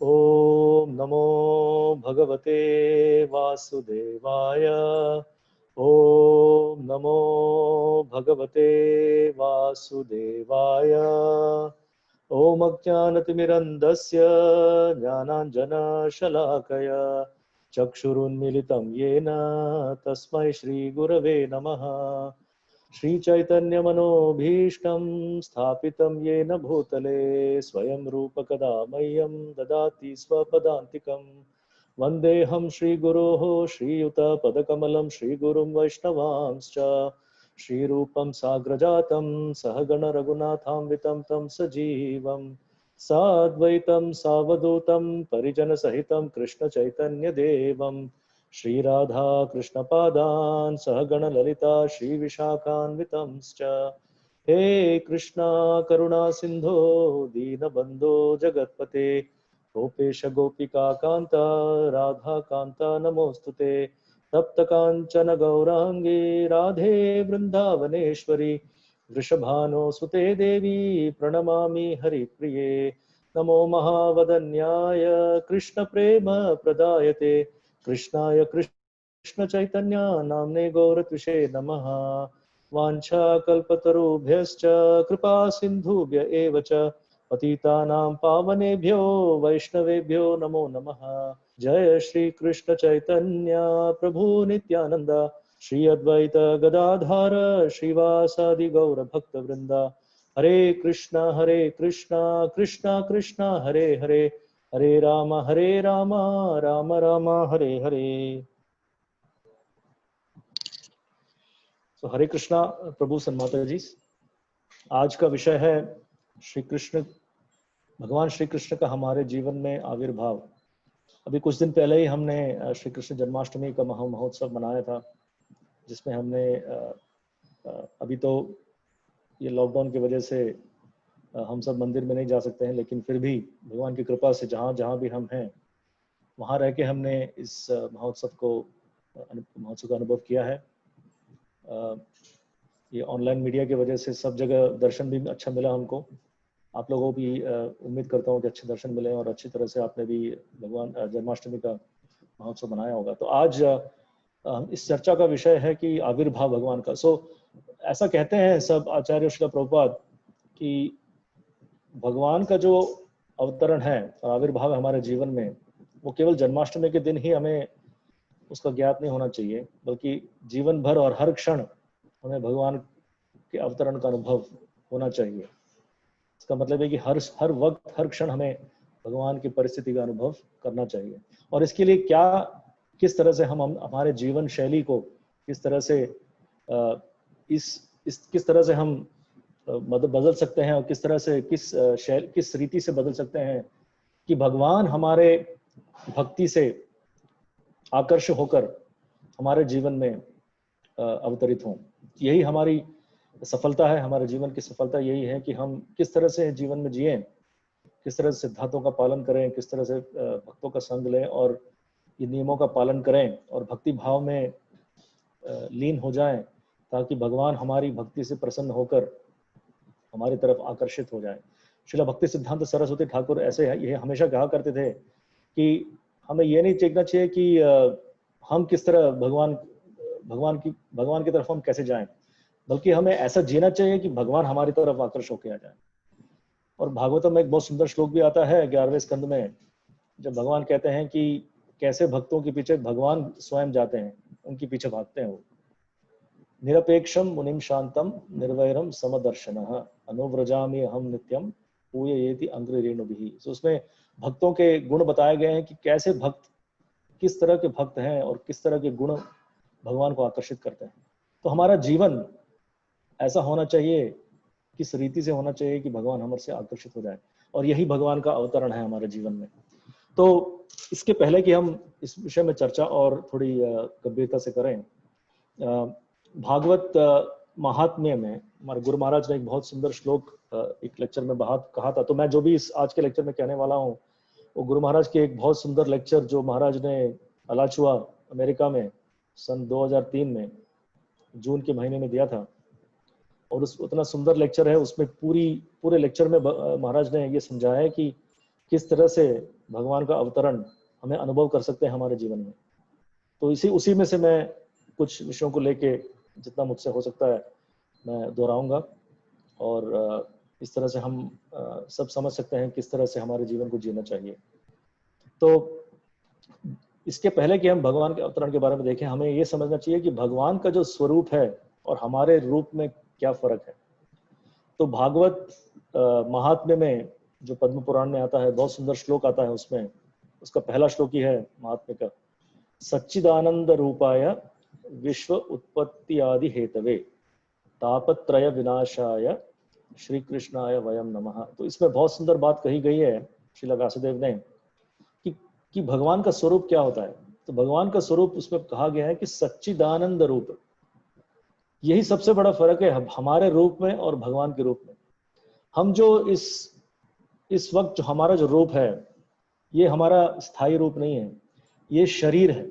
ओम नमो भगवते वासुदेवाय। ओम नमो भगवते वासुदेवाय। ओम अज्ञानतिमिरन्धस्य ज्ञानाञ्जनशलाकया चक्षुरुन्मीलितं येन तस्मै श्रीगुरवे नमः। श्रीचैतन्यमनोभीष्टं स्थापितं येन भूतले स्वयं रूपकदा मह्यं ददाति स्वपदान्तिकं। वन्देऽहं श्रीगुरोः श्रीयुतपदकमलं श्रीगुरुं वैष्णवांश्च श्रीरूपं साग्रजातं सहगण रघुनाथान्वितं तं सजीवं साद्वैतं सावधूतं परिजनसहितं कृष्णचैतन्यदेवं श्रीराधा कृष्णपादान् सहगण ललिता श्रीविशाखान्वितंश्च। हे कृष्णा करुणा सिन्धो दीनबन्धो जगत्पते गोपेश गोपिका कान्ता राधा कान्ता नमोऽस्तुते। तप्त काञ्चन गौराङ्गी राधे वृन्दावनेश्वरी वृषभानुसुते देवी प्रणमामि हरिप्रिये। नमो महावदन्याय कृष्णप्रेम प्रदायते कृष्णाय कृष्ण चैतन्य नाम्ने गौरत्विषे नमः। वाञ्छाकल्पतरुभ्यश्च कृपा सिन्धुभ्य एव च पतितानां पावनेभ्यो वैष्णवेभ्यो नमो नमः। जय श्री कृष्ण चैतन्य प्रभु नित्यानंद श्री अद्वैत गदाधर श्रीवासादि गौर भक्त वृंदा। हरे कृष्णा कृष्णा कृष्णा हरे हरे हरे राम राम राम हरे हरे। हरे कृष्णा प्रभु सन्माता जी। आज का विषय है श्री कृष्ण, भगवान श्री कृष्ण का हमारे जीवन में आविर्भाव। अभी कुछ दिन पहले ही हमने श्री कृष्ण जन्माष्टमी का महोत्सव मनाया था, जिसमें हमने अभी तो ये लॉकडाउन की वजह से हम सब मंदिर में नहीं जा सकते हैं, लेकिन फिर भी भगवान की कृपा से जहाँ जहाँ भी हम हैं वहाँ रह के हमने इस महोत्सव का अनुभव किया है। ये ऑनलाइन मीडिया की वजह से सब जगह दर्शन भी अच्छा मिला हमको। आप लोगों को भी उम्मीद करता हूँ कि अच्छे दर्शन मिले और अच्छी तरह से आपने भी भगवान जन्माष्टमी का महोत्सव मनाया होगा। तो आज इस चर्चा का विषय है कि आविर्भाव भगवान का। ऐसा कहते हैं सब आचार्य श्रील प्रभुपाद कि भगवान का जो अवतरण है और आविर्भाव है हमारे जीवन में, वो केवल जन्माष्टमी के दिन ही हमें उसका ज्ञात नहीं होना चाहिए, बल्कि जीवन भर और हर क्षण हमें भगवान के अवतरण का अनुभव होना चाहिए। इसका मतलब है कि हर वक्त हर क्षण हमें भगवान की परिस्थिति का अनुभव करना चाहिए। और इसके लिए किस तरह से हम हमारे जीवन शैली को किस तरह से किस तरह से हम बदल सकते हैं और किस तरह से किस रीति से बदल सकते हैं कि भगवान हमारे भक्ति से आकर्षित होकर हमारे जीवन में अवतरित हों। यही हमारी सफलता है, हमारे जीवन की सफलता यही है कि हम किस तरह से जीवन में जिए, किस तरह से सिद्धांतों का पालन करें, किस तरह से भक्तों का संग लें और ये नियमों का पालन करें और भक्ति भाव में लीन हो जाएं, ताकि भगवान हमारी भक्ति से प्रसन्न होकर हमारी तरफ आकर्षित हो जाए। श्रील भक्ति सिद्धांत सरस्वती ठाकुर ऐसे ये हमेशा कहा करते थे कि हमें ये नहीं देखना चाहिए कि हम किस तरह भगवान की तरफ हम कैसे जाएं, बल्कि हमें ऐसा जीना चाहिए कि भगवान हमारी तरफ आकर्षित होकर आ जाए। और भागवतम में एक बहुत सुंदर श्लोक भी आता है 11वें स्कंद में, जब भगवान कहते हैं कि कैसे भक्तों के पीछे भगवान स्वयं जाते हैं, उनके पीछे भागते हैं वो। निरपेक्षम मुनिम शांतम निर्वैरम समदर्शनः अनुव्रजामि हम नित्यम पूययेति अंग्रेणुभिः। तो उसमें भक्तों के गुण बताए गए हैं कि कैसे भक्त किस तरह के भक्त हैं और किस तरह के गुण भगवान को आकर्षित करते हैं। तो हमारा जीवन ऐसा होना चाहिए, किस रीति से होना चाहिए कि भगवान हमारे से आकर्षित हो जाए, और यही भगवान का अवतरण है हमारे जीवन में। तो इसके पहले कि हम इस विषय में चर्चा और थोड़ी गंभीरता से करें, भागवत महात्म्य में हमारे गुरु महाराज ने एक बहुत सुंदर श्लोक एक लेक्चर में कहा था। तो मैं जो भी इस आज के लेक्चर में कहने वाला हूँ वो गुरु महाराज के एक बहुत सुंदर लेक्चर जो महाराज ने अलाचुआ अमेरिका में सन 2003 में जून के महीने में दिया था, और उतना सुंदर लेक्चर है। उसमें पूरे लेक्चर में महाराज ने ये समझाया है कि किस तरह से भगवान का अवतरण हमें अनुभव कर सकते हैं हमारे जीवन में। तो उसी में से मैं कुछ विषयों को लेके जितना मुझसे हो सकता है मैं दोहराऊंगा, और इस तरह से हम सब समझ सकते हैं किस तरह से हमारे जीवन को जीना चाहिए। तो इसके पहले कि हम भगवान के अवतरण के बारे में देखें, हमें ये समझना चाहिए कि भगवान का जो स्वरूप है और हमारे रूप में क्या फर्क है। तो भागवत महात्म्य में जो पद्म पुराण में आता है, बहुत सुंदर श्लोक आता है उसमें। उसका पहला श्लोक ही है महात्म्य का, सच्चिदानंद रूपाय विश्व उत्पत्ति आदि हेतवे तापत्रय विनाशाय श्री कृष्णाय वयम नमः। तो इसमें बहुत सुंदर बात कही गई है श्रील व्यासदेव ने कि भगवान का स्वरूप क्या होता है। तो भगवान का स्वरूप उसमें कहा गया है कि सच्चिदानंद रूप। यही सबसे बड़ा फर्क है हमारे रूप में और भगवान के रूप में। हम जो इस वक्त जो हमारा जो रूप है, ये हमारा स्थायी रूप नहीं है, ये शरीर है।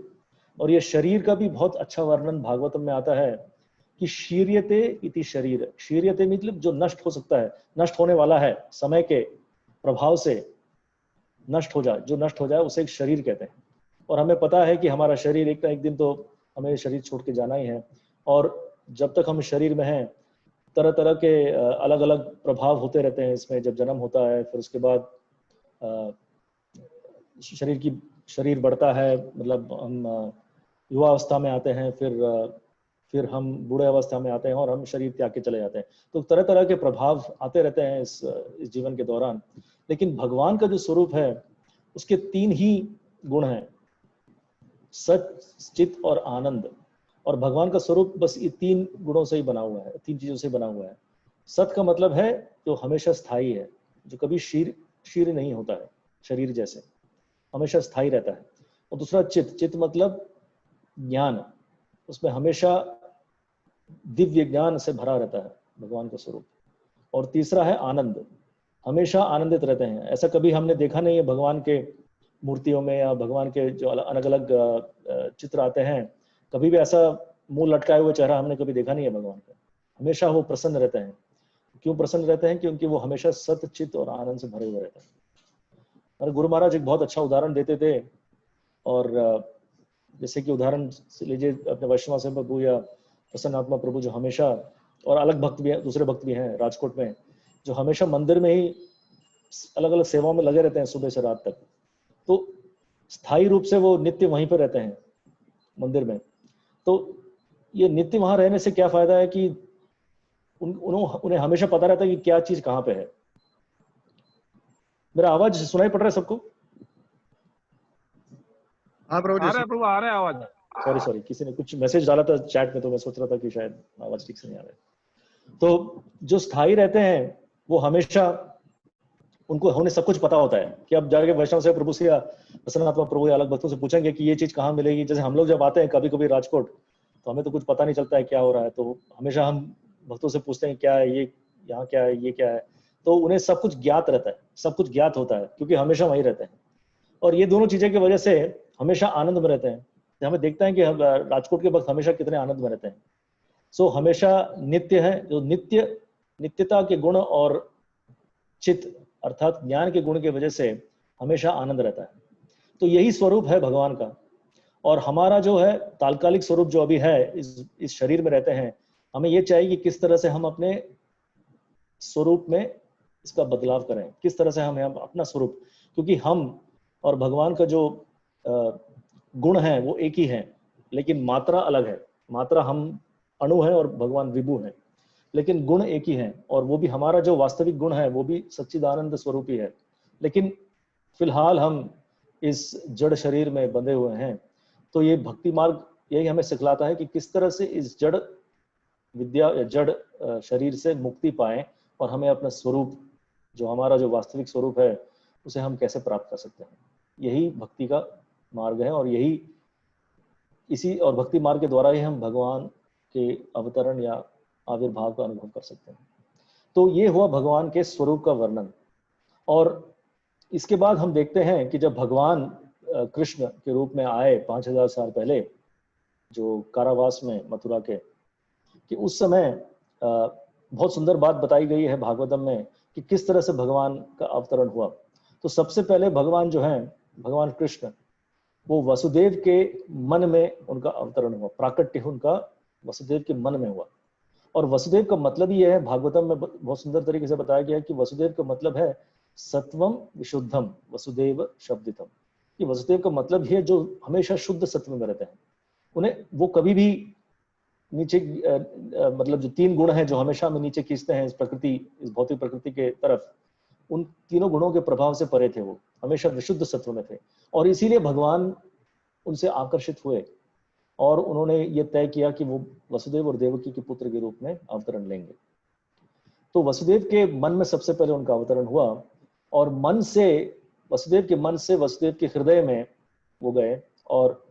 और ये शरीर का भी बहुत अच्छा वर्णन भागवतम में आता है कि शीर्यते इति शरीर। शीर्यते मतलब जो नष्ट हो सकता है, नष्ट होने वाला है, समय के प्रभाव से नष्ट हो जाए, जो नष्ट हो जाए उसे एक शरीर कहते हैं। और हमें पता है कि हमारा शरीर एक ना एक दिन तो हमें शरीर छोड़ के जाना ही है। और जब तक हम शरीर में हैं, तरह तरह के अलग अलग प्रभाव होते रहते हैं इसमें। जब जन्म होता है, फिर उसके बाद शरीर बढ़ता है, मतलब हम युवा अवस्था में आते हैं, फिर हम बूढ़े अवस्था में आते हैं और हम शरीर त्याग के चले जाते हैं। तो तरह तरह के प्रभाव आते रहते हैं इस जीवन के दौरान। लेकिन भगवान का जो स्वरूप है उसके 3 ही गुण हैं, सच, चित और आनंद। और भगवान का स्वरूप बस ये 3 गुणों से ही बना हुआ है, 3 चीजों से बना हुआ है। सत का मतलब है जो हमेशा स्थायी है, जो कभी शीर नहीं होता है, शरीर जैसे हमेशा स्थायी रहता है। और दूसरा चित मतलब ज्ञान, उसमें हमेशा दिव्य ज्ञान से भरा रहता है भगवान का स्वरूप। और तीसरा है आनंद, हमेशा आनंदित रहते हैं। ऐसा कभी हमने देखा नहीं है भगवान के मूर्तियों में या भगवान के जो अलग अलग चित्र आते हैं, कभी भी ऐसा मुंह लटकाए हुए चेहरा हमने कभी देखा नहीं है भगवान का। हमेशा वो प्रसन्न रहते हैं। क्यों प्रसन्न रहते हैं? क्योंकि वो हमेशा सत, चित और आनंद से भरे हुए रहते हैं। और गुरु महाराज एक बहुत अच्छा उदाहरण देते थे। और जैसे कि उदाहरण लीजिए अपने वैष्णव से प्रभु या प्रसन्नात्मा प्रभु, जो हमेशा, और अलग भक्त भी हैं, दूसरे भक्त भी हैं राजकोट में, जो हमेशा मंदिर में ही अलग अलग सेवाओं में लगे रहते हैं सुबह से रात तक। तो स्थायी रूप से वो नित्य वहीं पर रहते हैं मंदिर में। तो ये नित्य वहां रहने से क्या फायदा है कि उन्हें हमेशा पता रहता है कि क्या चीज कहाँ पे है। मेरा आवाज सुनाई पड़ रहा है सबको? हाँ प्रभु जी, आ रहा है आवाज। सॉरी किसी ने कुछ मैसेज डाला था चैट में, तो मैं सोच रहा था कि शायद आवाज ठीक से नहीं आ रहा है। तो जो स्थायी रहते हैं वो हमेशा, उनको उन्हें सब कुछ पता होता है कि अब जाके वैष्णव से प्रभु से या प्रसन्नात्मा प्रभु या अलग भक्तों से पूछेंगे कि ये चीज कहाँ मिलेगी। जैसे हम लोग जब आते हैं कभी कभी राजकोट, तो हमें तो कुछ पता नहीं चलता है क्या हो रहा है, तो हमेशा हम भक्तों से पूछते हैं क्या है ये, यहाँ क्या है, ये क्या है। तो उन्हें सब कुछ ज्ञात रहता है, सब कुछ ज्ञात होता है, क्योंकि हमेशा वहीं रहते हैं। और ये दोनों चीजें की वजह से हमेशा आनंद में रहते हैं। हमें देखते हैं कि राजकोट के भक्त हमेशा कितने आनंद में रहते हैं। सो हमेशा नित्य है, जो नित्यता के गुण और चित अर्थात ज्ञान के गुण की वजह से हमेशा आनंद रहता है। तो यही स्वरूप है भगवान का। और हमारा जो है तात्कालिक स्वरूप जो अभी है, इस शरीर में रहते हैं, हमें ये चाहिए कि किस तरह से हम अपने स्वरूप में इसका बदलाव करें, किस तरह से हम अपना स्वरूप, क्योंकि हम और भगवान का जो गुण है वो एक ही है, लेकिन मात्रा अलग है। मात्रा हम अणु है और भगवान विभु है, लेकिन गुण एक ही है। और वो भी हमारा जो वास्तविक गुण है वो भी सच्चिदानंद स्वरूप ही है। लेकिन फिलहाल हम इस जड़ शरीर में बंधे हुए हैं। तो ये भक्ति मार्ग यही हमें सिखलाता है कि किस तरह से इस जड़ विद्या या जड़ शरीर से मुक्ति पाएं और हमें अपना स्वरूप, जो हमारा जो वास्तविक स्वरूप है, उसे हम कैसे प्राप्त कर सकते हैं। यही भक्ति का मार्ग है। और इसी और भक्ति मार्ग के द्वारा ही हम भगवान के अवतरण या आविर्भाव का अनुभव कर सकते हैं। तो ये हुआ भगवान के स्वरूप का वर्णन। और इसके बाद हम देखते हैं कि जब भगवान कृष्ण के रूप में आए 5000 साल पहले, जो कारावास में मथुरा के, कि उस समय बहुत सुंदर बात बताई गई है भागवतम में कि किस तरह से भगवान का अवतरण हुआ। तो सबसे पहले भगवान जो है, भगवान कृष्ण, वो वसुदेव के मन में उनका अवतरण हुआ, प्राकट्य उनका वसुदेव के मन में हुआ। और वसुदेव का मतलब ही है, भागवतम में बहुत सुंदर तरीके से बताया गया है कि वसुदेव का मतलब है सत्वम विशुद्धम वसुदेव शब्दितम। कि वसुदेव का मतलब ही है जो हमेशा शुद्ध सत्व में रहते हैं, उन्हें वो कभी भी नीचे मतलब जो तीन गुण हैं जो हमेशा हमें नीचे खींचते हैं इस प्रकृति, इस भौतिक प्रकृति के तरफ, उन तीनों गुणों के प्रभाव से परे थे, वो हमेशा विशुद्ध सत्व में थे। और इसीलिए भगवान उनसे आकर्षित हुए और उन्होंने ये तय किया कि वो वसुदेव और देवकी के पुत्र के रूप में अवतरण लेंगे। तो वसुदेव के मन में सबसे पहले उनका अवतरण हुआ, और मन से, वसुदेव के मन से वसुदेव के हृदय में वो गए। और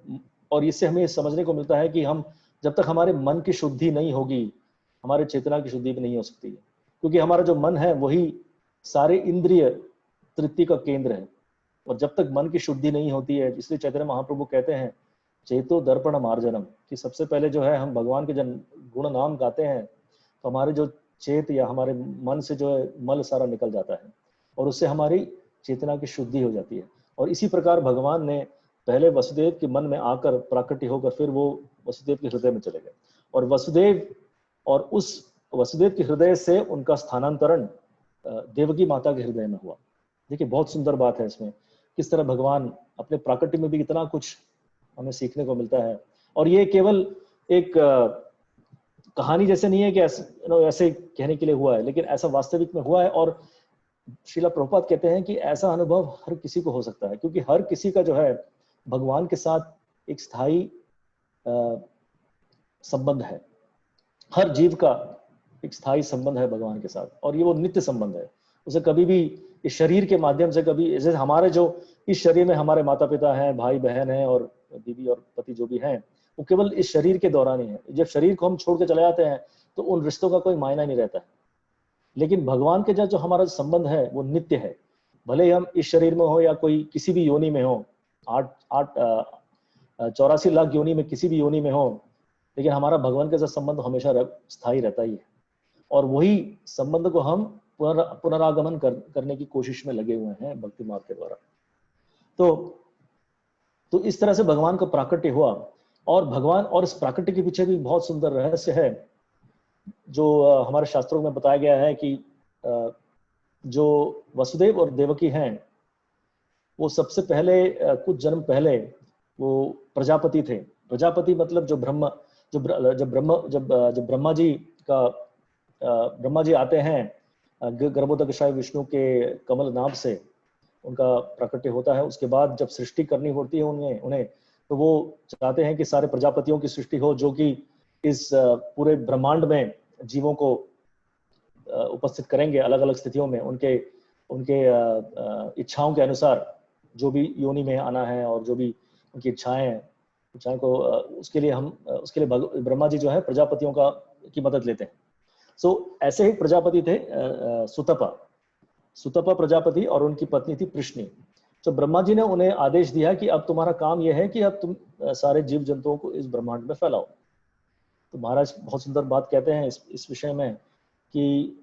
इससे हमें समझने को मिलता है कि हम जब तक हमारे मन की शुद्धि नहीं होगी, हमारे चेतना की शुद्धि भी नहीं हो सकती है, क्योंकि हमारा जो मन है वही सारे इंद्रिय तृप्ति का केंद्र है। और जब तक मन की शुद्धि नहीं होती है, इसलिए चैतन्य महाप्रभु कहते हैं चेतो दर्पण मार्जनम, कि सबसे पहले जो है हम भगवान के जब गुण नाम गाते हैं तो हमारे जो चेत या हमारे मन से जो है मल सारा निकल जाता है और उससे हमारी चेतना की शुद्धि हो जाती है। और इसी प्रकार भगवान ने पहले वसुदेव के मन में आकर प्राकट्य होकर फिर वो वसुदेव के हृदय में चले गए, और वसुदेव और उस वसुदेव के हृदय से उनका स्थानांतरण देवकी माता के हृदय में हुआ। देखिए बहुत सुंदर बात है इसमें, किस तरह भगवान अपने प्राकट्य में भी इतना कुछ हमें सीखने को मिलता है। और ये केवल एक कहानी जैसे नहीं है कि ऐसे कहने के लिए हुआ है, लेकिन ऐसा वास्तविक में हुआ है। और श्रीला प्रभुपाद कहते हैं कि ऐसा अनुभव हर किसी को हो सकता है, क्योंकि हर किसी का जो है भगवान के साथ एक स्थायी संबंध है। हर जीव का एक स्थायी संबंध है भगवान के साथ, और ये वो नित्य संबंध है। उसे कभी भी इस शरीर के माध्यम से, कभी जैसे हमारे जो इस शरीर में हमारे माता पिता हैं, भाई बहन हैं और बीवी और पति जो भी हैं, वो केवल इस शरीर के दौरान ही है। जब शरीर को हम छोड़ के चले जाते हैं तो उन रिश्तों का कोई मायना नहीं रहता है। लेकिन भगवान के जो हमारा संबंध है वो नित्य है, भले ही हम इस शरीर में हो या कोई किसी भी योनि में हो, 84 लाख योनि में किसी भी योनि में हो, लेकिन हमारा भगवान के साथ संबंध हमेशा स्थायी रहता ही है। और वही संबंध को हम पुनरागमन करने की कोशिश में लगे हुए हैं भक्ति मार्ग के द्वारा। तो इस तरह से भगवान का प्राकट्य हुआ। और भगवान, और इस प्राकट्य के पीछे भी बहुत सुंदर रहस्य है जो हमारे शास्त्रों में बताया गया है कि जो वसुदेव और देवकी हैं वो सबसे पहले कुछ जन्म पहले वो प्रजापति थे। प्रजापति मतलब जब ब्रह्मा जी आते हैं गर्भोदकशाय विष्णु के कमल नाभ से उनका प्राकट्य होता है। उसके बाद जब सृष्टि करनी होती है उन्हें तो वो चाहते हैं कि सारे प्रजापतियों की सृष्टि हो, जो कि इस पूरे ब्रह्मांड में जीवों को उपस्थित करेंगे अलग अलग स्थितियों में, उनके इच्छाओं के अनुसार जो भी योनि में आना है और जो भी उनकी इच्छाएं को उसके लिए ब्रह्मा जी जो है प्रजापतियों की मदद लेते हैं। ऐसे ही प्रजापति थे सुतपा प्रजापति, और उनकी पत्नी थी प्रश्नि। तो ब्रह्मा जी ने उन्हें आदेश दिया कि अब तुम्हारा काम यह है कि अब तुम सारे जीव जंतुओं को इस ब्रह्मांड में फैलाओ। तो महाराज बहुत सुंदर बात कहते हैं इस विषय में कि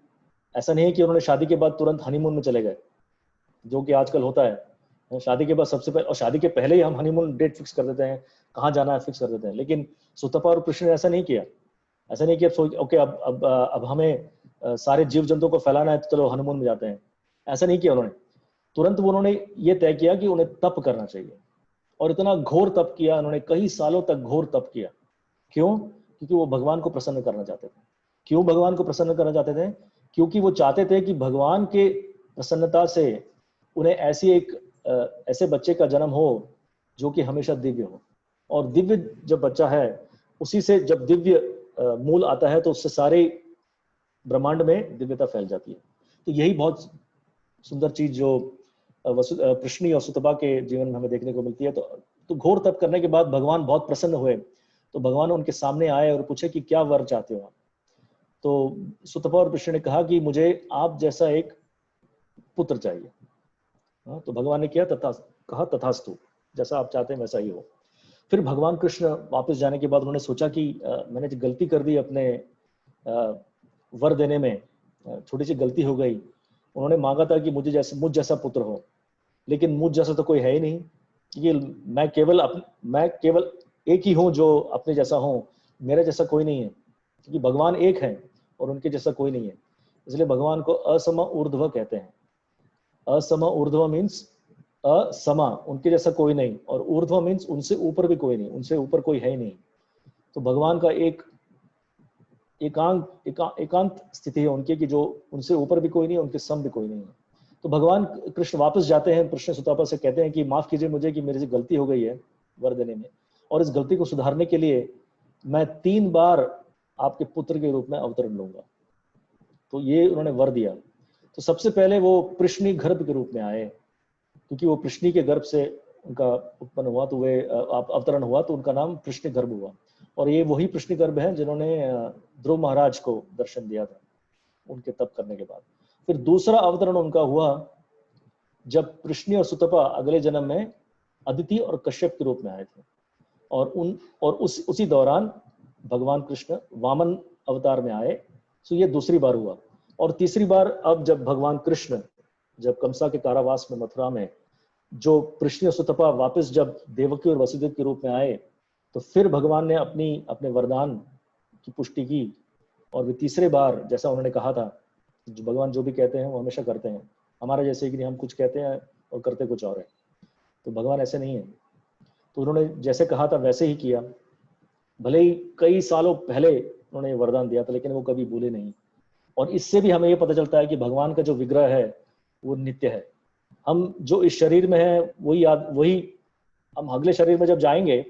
ऐसा नहीं है कि उन्होंने शादी के बाद तुरंत हनीमून में चले गए, जो कि आजकल होता है। शादी के बाद सबसे पहले, और शादी के पहले ही हम हनीमून डेट फिक्स कर देते हैं, कहाँ जाना है फिक्स कर देते हैं। लेकिन सुतपा और कृष्ण ने ऐसा नहीं किया। ऐसा नहीं कि अब हमें सारे जीव जंतुओं को फैलाना है तो चलो हनीमून में जाते हैं, ऐसा नहीं किया उन्होंने। तुरंत उन्होंने ये तय किया कि उन्हें तप करना चाहिए, और इतना घोर तप किया उन्होंने, कई सालों तक घोर तप किया। क्यों? क्योंकि वो भगवान को प्रसन्न करना चाहते थे। क्यों भगवान को प्रसन्न करना चाहते थे? क्योंकि वो चाहते थे कि भगवान के प्रसन्नता से उन्हें ऐसे बच्चे का जन्म हो जो कि हमेशा दिव्य हो। और दिव्य जब बच्चा है, उसी से जब दिव्य मूल आता है तो उससे सारे ब्रह्मांड में दिव्यता फैल जाती है। तो यही बहुत सुंदर चीज जो प्रश्नि और सुतपा के जीवन में हमें देखने को मिलती है। तो घोर तप करने के बाद भगवान बहुत प्रसन्न हुए। तो भगवान उनके सामने आए और पूछे कि क्या वर चाहते हो आप? तो सुतपा और प्रश्नि ने कहा कि मुझे आप जैसा एक पुत्र चाहिए। तो भगवान ने कहा तथास्तु, जैसा आप चाहते हैं वैसा ही हो। फिर भगवान कृष्ण वापस जाने के बाद उन्होंने सोचा कि मैंने जो गलती कर दी अपने वर देने में, छोटी सी गलती हो गई। उन्होंने मांगा था कि मुझ जैसा पुत्र हो, लेकिन मुझ जैसा तो कोई है ही नहीं, क्योंकि मैं केवल एक ही हूँ जो अपने जैसा हूँ, मेरे जैसा कोई नहीं है, क्योंकि भगवान एक है और उनके जैसा कोई नहीं है। इसलिए भगवान को असम ऊर्ध्व कहते हैं। असम ऊर्ध्व मीन्स असमा, उनके जैसा कोई नहीं, और ऊर्ध्व मीन्स उनसे ऊपर भी कोई नहीं, उनसे ऊपर कोई है ही नहीं। तो भगवान का एक एकांत स्थिति है उनकी, कि जो उनसे ऊपर भी कोई नहीं है, उनके सम भी कोई नहीं है। तो भगवान कृष्ण वापस जाते हैं, कृष्ण सुतापा से कहते हैं कि माफ कीजिए मुझे कि मेरे से गलती हो गई है वर देने में, और इस गलती को सुधारने के लिए मैं 3 बार आपके पुत्र के रूप में अवतरण लूंगा। तो ये उन्होंने वर दिया। तो सबसे पहले वो प्रश्नी गर्भ के रूप में आए, क्योंकि वो प्रश्नी के गर्भ से उनका उत्पन्न हुआ, तो वे अवतरण हुआ, तो उनका नाम प्रश्नी गर्भ हुआ। और ये वही प्रश्नी गर्भ है जिन्होंने ध्रुव महाराज को दर्शन दिया था उनके तप करने के बाद। फिर दूसरा अवतरण उनका हुआ जब प्रश्नी और सुतपा अगले जन्म में अदिति और कश्यप के रूप में आए थे, और उसी दौरान भगवान कृष्ण वामन अवतार में आए। तो ये दूसरी बार हुआ। और तीसरी बार अब जब भगवान कृष्ण जब कंसा के कारावास में मथुरा में, जो प्रश्नी और सुतपा वापस जब देवकी और वसुदेव के रूप में आए, तो फिर भगवान ने अपने वरदान की पुष्टि की, और वे तीसरे बार जैसा उन्होंने कहा था, जो भगवान जो भी कहते हैं वो हमेशा करते हैं, हमारा जैसे कि हम कुछ कहते हैं और करते कुछ और है। तो भगवान ऐसे नहीं है। तो उन्होंने जैसे कहा था वैसे ही किया। भले ही कई सालों पहले उन्होंने वरदान दिया था, लेकिन वो कभी भूले नहीं। और इससे भी हमें ये पता चलता है कि भगवान का जो विग्रह है वो नित्य है। हम जो इस शरीर में है वही हम अगले शरीर में जब जाएंगे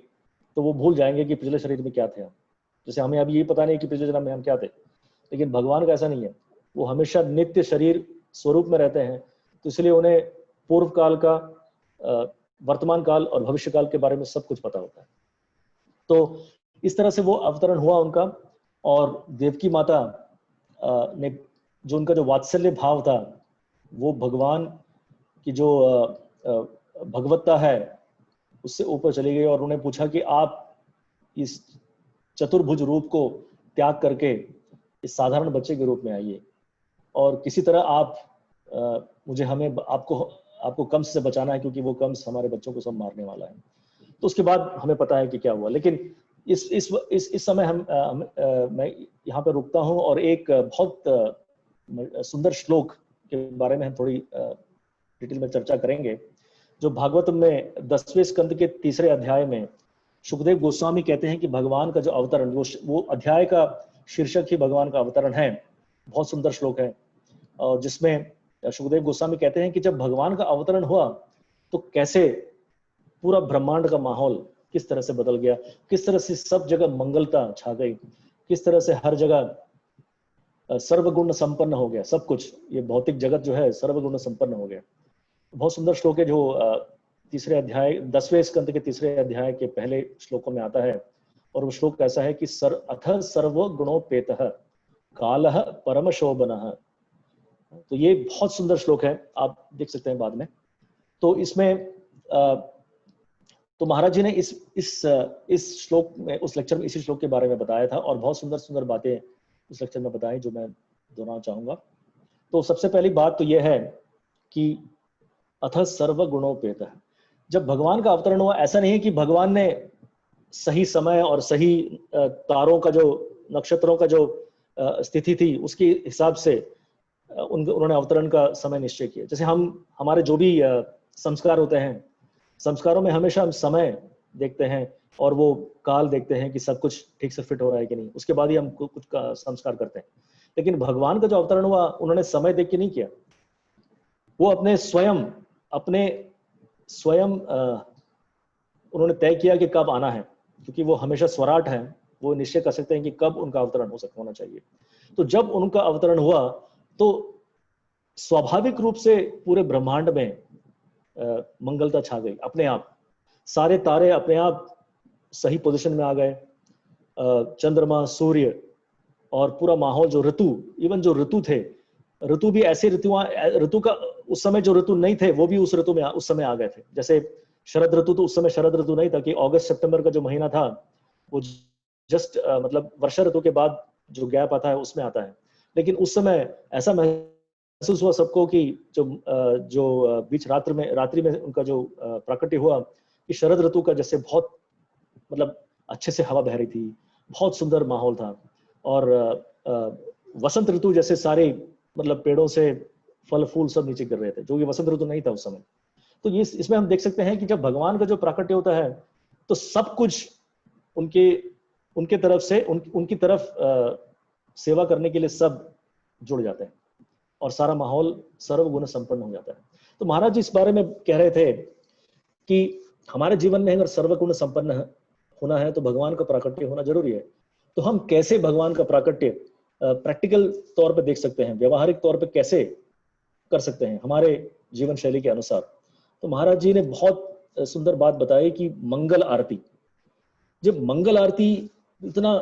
तो वो भूल जाएंगे कि पिछले शरीर में क्या थे हम। जैसे हमें अभी ये पता नहीं कि पिछले जन्म में हम क्या थे, लेकिन भगवान का ऐसा नहीं है। वो हमेशा नित्य शरीर स्वरूप में रहते हैं, तो इसलिए उन्हें पूर्व काल का, वर्तमान काल और भविष्य काल के बारे में सब कुछ पता होता है। तो इस तरह से वो अवतरण हुआ उनका। और देवकी माता ने जो उनका जो वात्सल्य भाव था, वो भगवान की जो भगवत्ता है उससे ऊपर चली गई, और उन्हें पूछा कि आप इस चतुर्भुज रूप को त्याग करके इस साधारण बच्चे के रूप में आइए, और किसी तरह आप आपको कंस से बचाना है, क्योंकि वो कंस हमारे बच्चों को सब मारने वाला है। तो उसके बाद हमें पता है कि क्या हुआ। लेकिन इस समय मैं यहाँ पे रुकता हूँ, और एक बहुत सुंदर श्लोक के बारे में हम थोड़ी डिटेल में चर्चा करेंगे, जो भागवत में 10वें स्कंद के 3रे अध्याय में सुखदेव गोस्वामी कहते हैं कि भगवान का जो अवतरण, वो अध्याय का शीर्षक ही भगवान का अवतरण है। बहुत सुंदर श्लोक है, और जिसमें सुखदेव गोस्वामी कहते हैं कि जब भगवान का अवतरण हुआ तो कैसे पूरा ब्रह्मांड का माहौल किस तरह से बदल गया, किस तरह से सब जगह मंगलता छा गई, किस तरह से हर जगह सर्वगुण संपन्न हो गया सब कुछ। ये भौतिक जगत जो है सर्वगुण संपन्न हो गया। बहुत सुंदर श्लोक है, जो 3रे अध्याय 10वें स्कंद के 3रे अध्याय के पहले श्लोकों में आता है। और वो श्लोक ऐसा है कि अथ सर्वगुणोपेतः कालः परम शोभनः। तो ये बहुत सुंदर श्लोक है, आप देख सकते हैं बाद में। तो इसमें तो महाराज जी ने इस श्लोक में, उस लेक्चर में इसी श्लोक के बारे में बताया था, और बहुत सुंदर सुंदर बातें उस लेक्चर में बताई जो मैं दोहराना चाहूंगा। तो सबसे पहली बात तो यह है कि अथ सर्वगुणोपेतः, जब भगवान का अवतरण हुआ, ऐसा नहीं है कि भगवान ने सही समय और सही तारों का, जो नक्षत्रों का जो स्थिति थी उसके हिसाब से उन्होंने अवतरण का समय निश्चय किया। जैसे हमारे जो भी संस्कार होते हैं, संस्कारों में हमेशा हम समय देखते हैं और वो काल देखते हैं कि सब कुछ ठीक से फिट हो रहा है कि नहीं, उसके बाद ही हम कुछ का संस्कार करते हैं। लेकिन भगवान का जो अवतरण हुआ, उन्होंने समय देख के नहीं किया। वो अपने स्वयं उन्होंने तय किया कि कब आना है, क्योंकि वो हमेशा स्वराट है, वो निश्चय कर सकते हैं कि कब उनका अवतरण होना चाहिए। तो जब उनका अवतरण हुआ तो स्वाभाविक रूप से पूरे ब्रह्मांड में मंगलता छा गई अपने आप। सारे तारे अपने आप सही पोजीशन में आ गए, चंद्रमा, सूर्य और पूरा माहौल, जो ऋतु, इवन जो ऋतु थे, ऋतु भी ऐसे ऋतु का उस समय जो ऋतु नहीं थे वो भी उस ऋतु में उस समय आ गए थे। जैसे शरद ऋतु, तो उस समय शरद ऋतु नहीं था कि अगस्त सितंबर का जो महीना था वो जस्ट मतलब वर्षा ऋतु के बाद जो गैप आता है उसमें आता है। लेकिन उस समय ऐसा महसूस हुआ सबको कि जो बीच रात्रि में उनका जो प्राकट्य हुआ कि शरद ऋतु का जैसे बहुत मतलब अच्छे से हवा बह रही थी, बहुत सुंदर माहौल था। और वसंत ऋतु जैसे सारे मतलब पेड़ों से फल फूल सब नीचे गिर रहे थे, जो कि वसंत ऋतु नहीं था उस समय। तो ये इसमें हम देख सकते हैं कि जब भगवान का जो प्राकट्य होता है तो सब कुछ उनके उनके तरफ से उनकी तरफ सेवा करने के लिए सब जुड़ जाते हैं और सारा माहौल सर्वगुण संपन्न हो जाता है। तो महाराज जी इस बारे में कह रहे थे कि हमारे जीवन में अगर सर्वगुण संपन्न होना है तो भगवान का प्राकट्य होना जरूरी है। तो हम कैसे भगवान का प्राकट्य प्रैक्टिकल तौर पे देख सकते हैं, व्यवहारिक तौर पे कैसे कर सकते हैं हमारे जीवन शैली के अनुसार। तो महाराज जी ने बहुत सुंदर बात बताई कि मंगल आरती, जब मंगल आरती इतना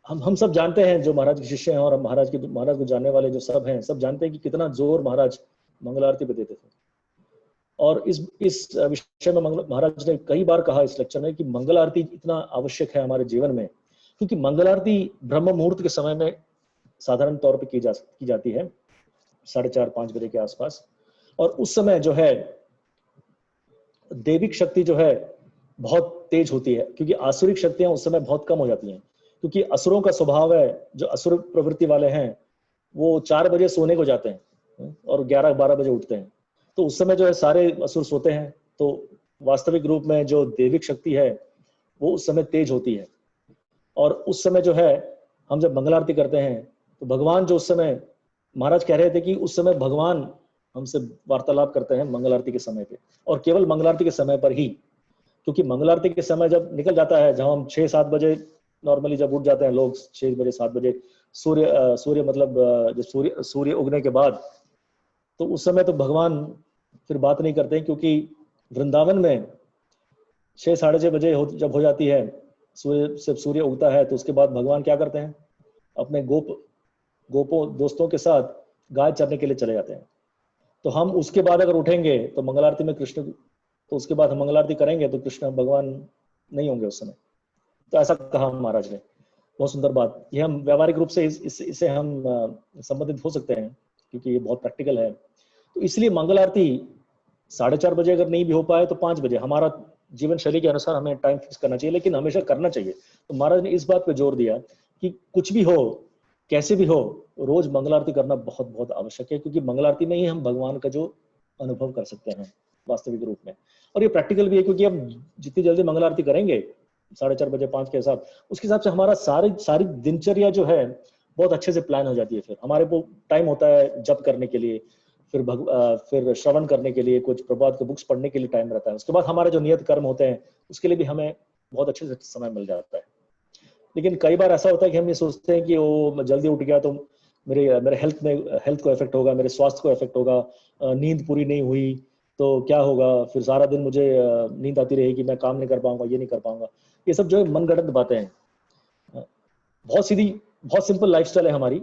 हम सब जानते हैं, जो महाराज के शिष्य हैं और महाराज को जानने वाले जो सब हैं, सब जानते हैं कि कितना जोर महाराज मंगल आरती पे देते थे। और इस विषय में महाराज ने कई बार कहा इस लेक्चर में कि मंगल आरती इतना आवश्यक है हमारे जीवन में, क्योंकि मंगल आरती ब्रह्म मुहूर्त के समय में साधारण तौर पे की जाती है 4:30-5 बजे के आसपास। और उस समय जो है दैविक शक्ति जो है बहुत तेज होती है, क्योंकि आसुरिक शक्तियां उस समय बहुत कम हो जाती हैं। क्योंकि असुरों का स्वभाव है, जो असुर प्रवृत्ति वाले हैं वो 4 बजे सोने को जाते हैं और 11-12 बजे उठते हैं। तो उस समय जो है सारे असुर सोते हैं। तो वास्तविक रूप में जो दैविक शक्ति है वो उस समय तेज होती है। और उस समय जो है हम जब मंगल आरती करते हैं तो भगवान जो उस समय, महाराज कह रहे थे कि उस समय भगवान हमसे वार्तालाप करते हैं मंगल आरती के समय पे, और केवल मंगल आरती के समय पर ही। क्योंकि मंगल आरती के समय जब निकल जाता है, जब हम 6-7 बजे नॉर्मली जब उठ जाते हैं लोग, 6 बजे 7 बजे सूर्य मतलब जब सूर्य उगने के बाद, तो उस समय तो भगवान फिर बात नहीं करते हैं, क्योंकि वृंदावन में 6-6:30 बजे जब हो जाती है सूर्य उगता है, तो उसके बाद भगवान क्या करते हैं, अपने गोपों दोस्तों के साथ गाय चरने के लिए चले जाते हैं। तो हम उसके बाद अगर उठेंगे तो मंगल आरती में कृष्ण, तो उसके बाद हम मंगल आरती करेंगे तो कृष्ण भगवान नहीं होंगे उस समय। तो ऐसा कहा महाराज ने, बहुत सुंदर बात। ये हम व्यावहारिक रूप से इससे हम संबंधित हो सकते हैं, क्योंकि ये बहुत प्रैक्टिकल है। तो इसलिए मंगल आरती 4:30 बजे अगर नहीं भी हो पाए तो 5 बजे, हमारा जीवन शैली के अनुसार हमें टाइम फिक्स करना चाहिए, लेकिन हमेशा करना चाहिए। तो महाराज ने इस बात पे जोर दिया कि कुछ भी हो, कैसे भी हो, रोज मंगल आरती करना बहुत बहुत आवश्यक है, क्योंकि मंगल आरती में ही हम भगवान का जो अनुभव कर सकते हैं वास्तविक रूप में। और ये प्रैक्टिकल भी है, क्योंकि हम जितनी जल्दी मंगल आरती करेंगे 4:30 बजे 5 के हिसाब, उसके हिसाब से हमारा सारी दिनचर्या जो है बहुत अच्छे से प्लान हो जाती है। फिर हमारे को टाइम होता है जप करने के लिए, फिर श्रवण करने के लिए, कुछ प्रभात के बुक्स पढ़ने के लिए टाइम रहता है। उसके बाद हमारे जो नियत कर्म होते हैं उसके लिए भी हमें बहुत अच्छे से समय मिल जाता है। लेकिन कई बार ऐसा होता है कि हम ये सोचते हैं कि वो मैं जल्दी उठ गया तो मेरे हेल्थ को इफेक्ट होगा, मेरे स्वास्थ्य को इफेक्ट होगा, नींद पूरी नहीं हुई तो क्या होगा, फिर सारा दिन मुझे नींद आती रहेगी, मैं काम नहीं कर पाऊंगा, ये नहीं कर पाऊंगा। ये सब जो है मनगढ़ंत बातें हैं। बहुत सिंपल लाइफस्टाइल है हमारी।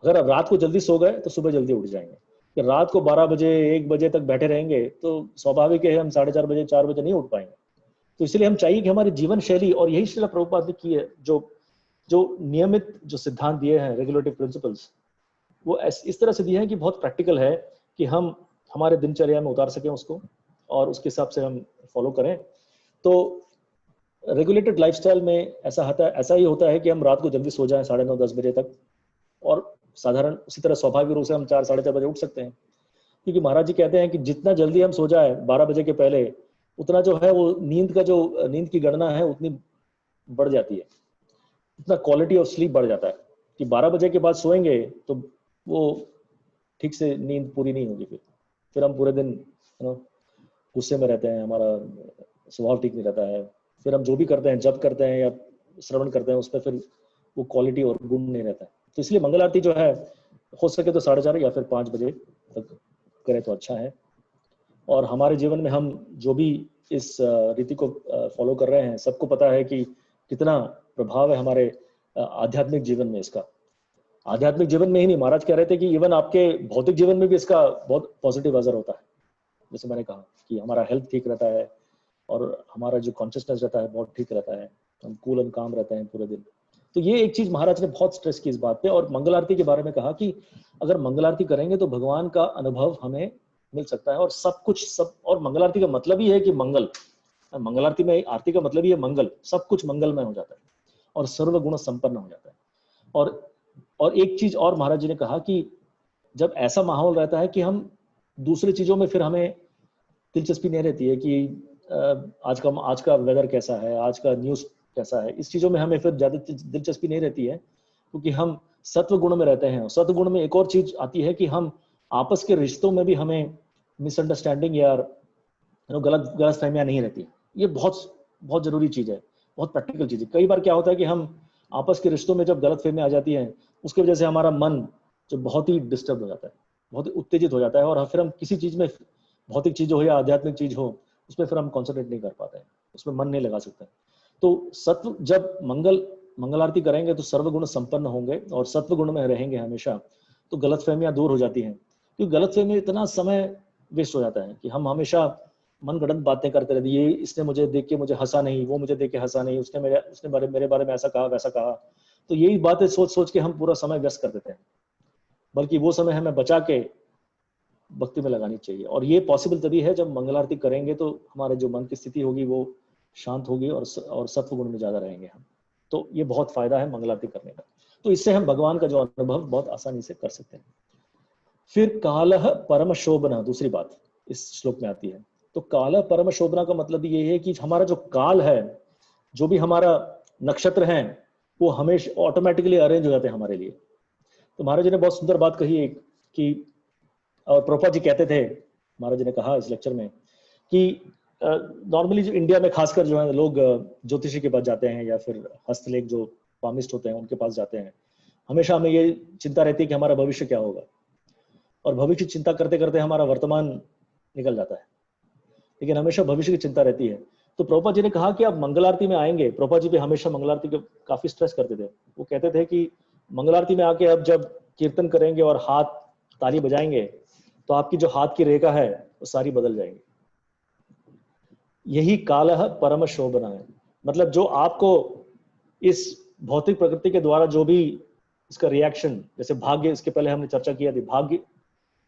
अगर आप रात को जल्दी सो गए तो सुबह जल्दी उठ जाएंगे। कि रात को 12 बजे 1 बजे तक बैठे रहेंगे तो स्वाभाविक है हम 4:30 बजे 4 बजे नहीं उठ पाएंगे। तो इसलिए हम चाहिए कि हमारी जीवन शैली, और यही श्रील प्रभुपाद ने की है, जो नियमित जो सिद्धांत दिए हैं, रेगुलेटिव प्रिंसिपल्स, वो इस तरह से दिए हैं कि बहुत प्रैक्टिकल है कि हम हमारे दिनचर्या में उतार सकें उसको और उसके हिसाब से हम फॉलो करें। तो रेगुलेटेड लाइफस्टाइल में ऐसा ही होता है कि हम रात को जल्दी सो जाएं 9:30-10 बजे तक, और साधारण उसी तरह स्वाभाविक रूप से हम 4-4:30 बजे उठ सकते हैं। क्योंकि महाराज जी कहते हैं कि जितना जल्दी हम सो जाए 12 बजे के पहले, उतना जो है वो नींद की गणना है उतनी बढ़ जाती है, उतना क्वालिटी ऑफ स्लीप बढ़ जाता है। कि 12 बजे के बाद सोएंगे तो वो ठीक से नींद पूरी नहीं होगी, फिर हम पूरे दिन गुस्से में रहते हैं, हमारा स्वभाव ठीक नहीं रहता है, फिर हम जो भी करते हैं, जप करते हैं या श्रवण करते हैं, उस पर फिर वो क्वालिटी और गुण नहीं रहता है। तो इसलिए मंगल आरती जो है हो सके तो 4:30 या फिर 5 बजे तक करें तो अच्छा है। और हमारे जीवन में हम जो भी इस रीति को फॉलो कर रहे हैं, सबको पता है कि कितना प्रभाव है हमारे आध्यात्मिक जीवन में इसका। आध्यात्मिक जीवन में ही नहीं, महाराज कह रहे थे कि इवन आपके भौतिक जीवन में भी इसका बहुत पॉजिटिव असर होता है। जैसे मैंने कहा कि हमारा हेल्थ ठीक रहता है और हमारा जो कॉन्शियसनेस रहता है बहुत ठीक रहता है, हम कूल एंड काम रहते हैं पूरे दिन। तो ये एक चीज महाराज ने बहुत स्ट्रेस की इस बात पे, और मंगल आरती के बारे में कहा कि अगर मंगल आरती करेंगे तो भगवान का अनुभव हमें मिल सकता है, और सब कुछ सब, और मंगल आरती का मतलब ही है कि मंगल आरती में आरती का मतलब ही है मंगल, सब कुछ मंगलमय हो जाता है और सर्व गुण संपन्न हो जाता है। और एक चीज और महाराज जी ने कहा कि जब ऐसा माहौल रहता है कि हम दूसरी चीजों में फिर हमें दिलचस्पी नहीं रहती है कि आज का वेदर कैसा है, आज का न्यूज कैसा है, इस चीजों में हमें फिर ज्यादा दिलचस्पी नहीं रहती है, क्योंकि हम सत्व गुण में रहते हैं। सत्व गुण में एक और चीज आती है कि हम आपस के रिश्तों में भी हमें मिसअंडरस्टैंडिंग या गलत फहमियां नहीं रहती। ये बहुत बहुत जरूरी चीज है, बहुत प्रैक्टिकल चीज है। कई बार क्या होता है कि हम आपस के रिश्तों में जब गलत फहमियां आ जाती हैं, उसकी वजह से हमारा मन जो बहुत ही डिस्टर्ब हो जाता है, बहुत ही उत्तेजित हो जाता है, और फिर हम किसी चीज में, भौतिक चीज हो या आध्यात्मिक चीज हो, उसमें फिर हम कॉन्सेंट्रेट नहीं कर पाते हैं, उसमें मन नहीं लगा सकते। तो सत्व, जब मंगल आरती करेंगे तो सर्वगुण संपन्न होंगे और सत्व गुण में रहेंगे हमेशा, तो गलतफहमियां दूर हो जाती हैं। क्योंकि गलतफहमी इतना समय वेस्ट हो जाता है कि हम हमेशा मनगढ़ंत बातें करते रहते, ये इसने मुझे देख के मुझे हंसा नहीं, वो मुझे देख के हंसा नहीं, उसने मेरे बारे में ऐसा कहा वैसा कहा, तो यही बातें सोच सोच के हम पूरा समय व्यस्त कर देते हैं। बल्कि वो समय हमें बचा के भक्ति में लगानी चाहिए, और ये पॉसिबल तभी है जब मंगल आरती करेंगे तो हमारे जो मन की स्थिति होगी वो शांत होगी और सत्व गुण में ज्यादा रहेंगे हम। तो ये बहुत फायदा है मंगल आरती करने का। तो इससे हम भगवान का जो अनुभव बहुत आसानी से कर सकते हैं। फिर कालह परम शोभना, दूसरी बात इस श्लोक में आती है। तो कालह परम शोभना का मतलब ये है कि हमारा जो काल है, जो भी हमारा नक्षत्र है, वो हमेशा ऑटोमेटिकली अरेंज हो जाते हैं हमारे लिए। तो महाराज जी ने बहुत सुंदर बात कही एक कि, और प्रभुपाद जी कहते थे, महाराज जी ने कहा इस लेक्चर में कि नॉर्मली जो इंडिया में खासकर जो है लोग ज्योतिषी के पास जाते हैं या फिर हस्तलेख जो पामिस्ट होते हैं उनके पास जाते हैं, हमेशा हमें ये चिंता रहती है कि हमारा भविष्य क्या होगा, और भविष्य की चिंता करते करते हमारा वर्तमान निकल जाता है, लेकिन हमेशा भविष्य की चिंता रहती है। तो प्रभुपाद जी ने कहा कि आप मंगल आरती में आएंगे, प्रभुपाद जी भी हमेशा मंगल आरती के काफी स्ट्रेस करते थे। वो कहते थे कि मंगल आरती में आके अब जब कीर्तन करेंगे और हाथ ताली बजाएंगे तो आपकी जो हाथ की रेखा है वो सारी बदल जाएंगी। यही कालह परम शोभना है, मतलब जो आपको इस भौतिक प्रकृति के द्वारा जो भी इसका रिएक्शन, जैसे भाग्य, इसके पहले हमने चर्चा किया थी, भाग्य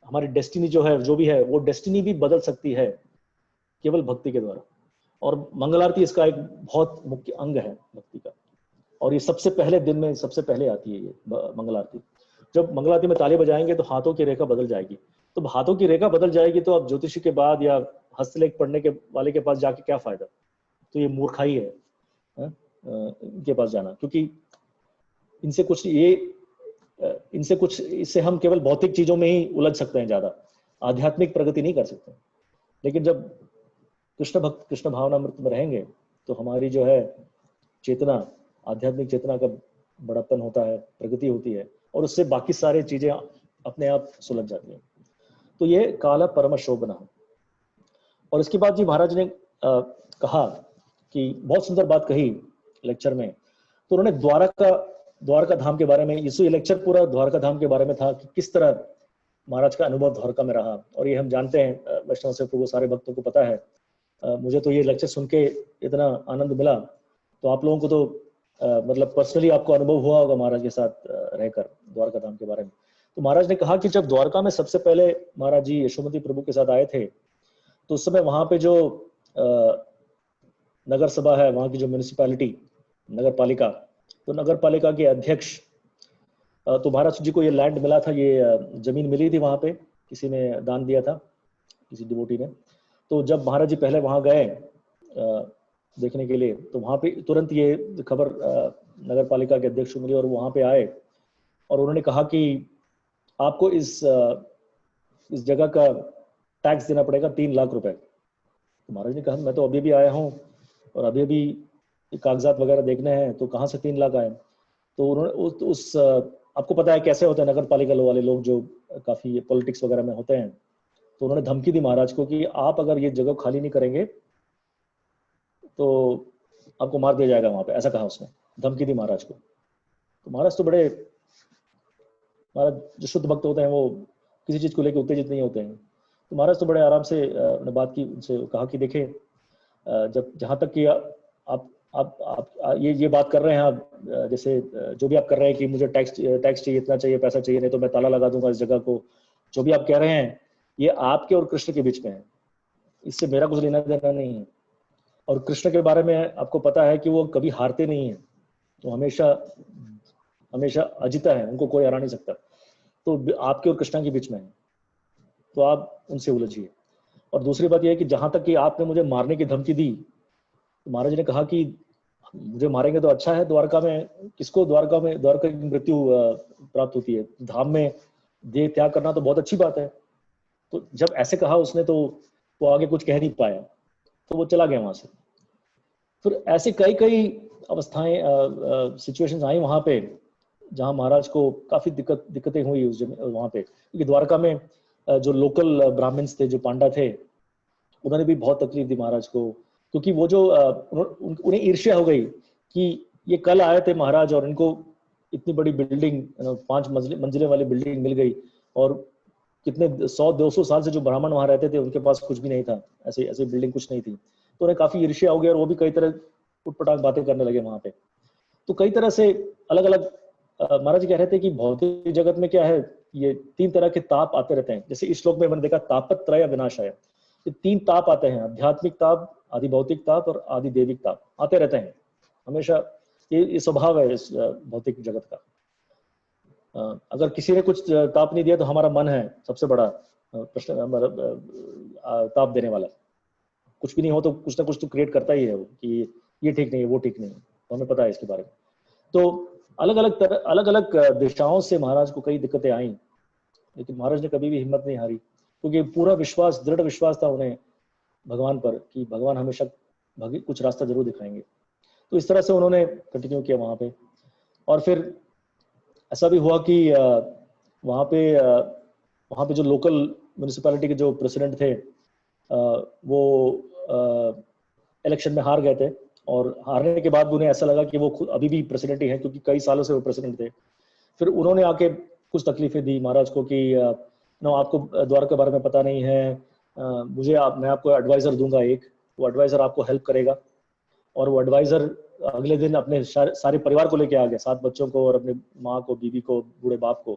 हमारी डेस्टिनी जो है, जो भी है, वो डेस्टिनी भी बदल सकती है केवल भक्ति के द्वारा। और मंगल आरती इसका एक बहुत मुख्य अंग है भक्ति का, और ये सबसे पहले दिन में सबसे पहले आती है ये मंगल आरती। जब मंगल आरती में ताली बजाएंगे तो हाथों की रेखा बदल जाएगी। तो हाथों की रेखा बदल जाएगी तो अब ज्योतिषी के बाद या हस्तलेख पढ़ने के वाले के पास जाके क्या फायदा? तो ये मूर्खाई है इनके पास जाना, क्योंकि इससे हम केवल भौतिक चीजों में ही उलझ सकते हैं, ज्यादा आध्यात्मिक प्रगति नहीं कर सकते। लेकिन जब कृष्ण भक्त कृष्ण भावनामृत में रहेंगे तो हमारी जो है चेतना, आध्यात्मिक चेतना का बड़प्पन होता है, प्रगति होती है, और उससे बाकी सारी चीजें अपने आप सुलझ जाती हैं। तो ये काला परम शोभना। और इसके बाद जी महाराज ने कहा कि बहुत सुंदर बात कही लेक्चर में। तो उन्होंने द्वारका धाम के बारे में, ये लेक्चर पूरा द्वारका धाम के बारे में था कि किस तरह महाराज का अनुभव द्वारका में रहा। और ये हम जानते हैं, वैष्णव से वो सारे भक्तों को पता है। मुझे तो ये लेक्चर सुन के इतना आनंद मिला, तो आप लोगों को तो मतलब पर्सनली आपको अनुभव हुआ होगा महाराज के साथ रहकर द्वारका धाम के बारे में। तो महाराज ने कहा कि जब द्वारका में सबसे पहले महाराज जी यशोमती प्रभु के साथ आए थे, तो उस समय वहां पे जो नगर सभा है, वहां की जो म्यूनिसिपैलिटी, नगर पालिका, तो नगर पालिका के अध्यक्ष, तो महाराज जी को ये लैंड मिला था, ये जमीन मिली थी वहां पे, किसी ने दान दिया था, किसी डिवोटी ने। तो जब महाराज जी पहले वहां गए देखने के लिए, तो वहां पे तुरंत ये खबर नगर पालिका के अध्यक्ष को मिली, और वहां पे आए और उन्होंने कहा कि आपको इस जगह का टैक्स देना पड़ेगा 3 लाख रुपए। तो महाराज ने कहा मैं तो अभी भी आया हूँ और अभी अभी कागजात वगैरह देखने हैं, तो कहाँ से 3 लाख आए? तो उन्होंने आपको पता है कैसे होते हैं नगर पालिका वाले लोग, जो काफी पॉलिटिक्स वगैरह में होते हैं। तो उन्होंने धमकी दी महाराज को कि आप अगर ये जगह खाली नहीं करेंगे तो आपको मार दिया जाएगा वहां पे, ऐसा कहा उसने, धमकी दी महाराज को। तो महाराज जो शुद्ध भक्त होते हैं वो किसी चीज को लेकर उत्तेजित नहीं होते हैं। तो महाराज तो बड़े आराम से बात की, उनसे कहा कि देखे, जब जहां तक कि आप आप ये बात कर रहे हैं आप, जैसे जो भी आप कर रहे हैं कि मुझे टैक्स चाहिए, इतना चाहिए, पैसा चाहिए, नहीं तो मैं ताला लगा दूंगा इस जगह को, जो भी आप कह रहे हैं ये आपके और कृष्ण के बीच में है, इससे मेरा कुछ लेना देना नहीं है। और कृष्ण के बारे में आपको पता है कि वो कभी हारते नहीं है, तो हमेशा हमेशा अजिता है, उनको कोई हरा नहीं सकता। तो आपके और कृष्ण के बीच में है, तो आप उनसे उलझिए। और दूसरी बात यह है कि जहां तक कि आपने मुझे मारने की धमकी दी, तो महाराज ने कहा कि मुझे मारेंगे तो अच्छा है, द्वारका में किसको द्वारका की मृत्यु प्राप्त होती है, धाम में देह त्याग करना तो बहुत अच्छी बात है। तो जब ऐसे कहा उसने, तो वो आगे कुछ कह नहीं पाया, तो वो चला गया वहां से। फिर ऐसे कई कई अवस्थाएं सिचुएशंस आई वहां पे, जहां महाराज को काफी दिक्कतें हुई उस वहां पे, क्योंकि द्वारका में जो लोकल ब्राह्मण्स थे, जो पांडा थे, उन्होंने भी बहुत तकलीफ दी महाराज को, क्योंकि वो जो उन्हें ईर्ष्या हो गई कि ये कल आए थे महाराज और इनको इतनी बड़ी बिल्डिंग, 5 मंजिले वाली बिल्डिंग मिल गई, और कितने 100-200 साल से जो ब्राह्मण वहां रहते थे उनके पास कुछ भी नहीं था, ऐसे ऐसे बिल्डिंग कुछ नहीं थी। तो उन्हें काफी ईर्ष्या हो गई और वो भी कई तरह उटपटांग बातें करने लगे वहां पे। तो कई तरह से अलग अलग महाराज कह रहे थे कि भौतिक जगत में क्या है, ये 3 तरह के ताप आते रहते हैं। जैसे इस श्लोक में मैंने देखा तापत्रय विनाशाय, ये 3 ताप आते हैं, आध्यात्मिक ताप, आदि भौतिक ताप और आदि देविक ताप आते रहते हैं हमेशा। ये स्वभाव है इस भौतिक जगत का। अगर किसी ने कुछ ताप नहीं दिया तो हमारा मन है सबसे बड़ा प्रश्न, ताप देने वाला। कुछ भी नहीं हो तो कुछ ना कुछ तो क्रिएट करता ही है वो, कि ये ठीक नहीं है, वो ठीक नहीं है, तो हमें पता है इसके बारे में। तो अलग अलग दिशाओं से महाराज को कई दिक्कतें आई, लेकिन महाराज ने कभी भी हिम्मत नहीं हारी, क्योंकि पूरा विश्वास, दृढ़ विश्वास था उन्हें भगवान पर, कि भगवान हमेशा कुछ रास्ता जरूर दिखाएंगे। तो इस तरह से उन्होंने कंटिन्यू किया वहां पे। और फिर ऐसा भी हुआ कि वहां पे जो लोकल म्यूनिसिपैलिटी के जो प्रेसिडेंट थे, वो इलेक्शन में हार गए थे, और हारने के बाद उन्हें ऐसा लगा कि वो खुद अभी भी प्रेसिडेंट ही हैं, क्योंकि कई सालों से वो प्रेसिडेंट थे। फिर उन्होंने आके कुछ तकलीफें दी महाराज को कि नो, आपको द्वारका के बारे में पता नहीं है, मैं आपको एडवाइजर दूंगा एक, वो एडवाइजर आपको हेल्प करेगा। और वो एडवाइजर अगले दिन अपने सारे परिवार को लेके आ गया, 7 बच्चों को और अपने माँ को, बीवी को, बूढ़े बाप को।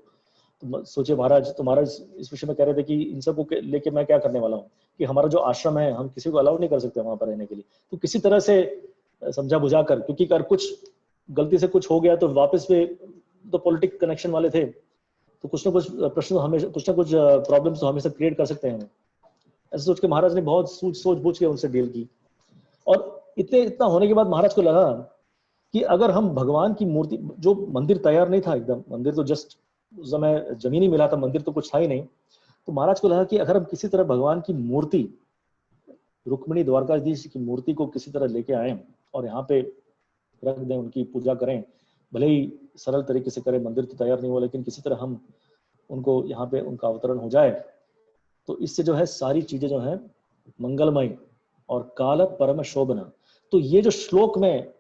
तो सोचे महाराज, तो महाराज इस विषय में कह रहे थे कि इन सबको लेके मैं क्या करने वाला हूँ, कि हमारा जो आश्रम है हम किसी को अलाउ नहीं कर सकते वहां पर रहने के लिए। तो किसी तरह से समझा बुझा कर, क्योंकि अगर कुछ गलती से कुछ हो गया तो वापस में तो पॉलिटिक कनेक्शन वाले थे, तो कुछ ना कुछ प्रश्न हमेशा, कुछ ना कुछ प्रॉब्लम्स तो हमेशा क्रिएट कर सकते हैं। ऐसे सोच के महाराज ने बहुत सोच बूझ के उनसे डील की। और इतना होने के बाद महाराज को लगा कि अगर हम भगवान की मूर्ति, जो मंदिर तैयार नहीं था एकदम, मंदिर तो जस्ट उस समय जमीन ही मिला था, मंदिर तो कुछ था ही नहीं। तो महाराज को लगा कि अगर हम किसी तरह भगवान की मूर्ति, रुक्मिणी द्वारकाधीश की मूर्ति को किसी तरह लेके आए और यहाँ पे रख दें, उनकी पूजा करें, भले ही सरल तरीके से करें, मंदिर तो तैयार नहीं हुआ, लेकिन किसी तरह हम उनको यहाँ पे उनका अवतरण हो जाए, तो इससे जो है सारी चीजें जो है मंगलमय और काल परम शोभना। तो ये जो श्लोक में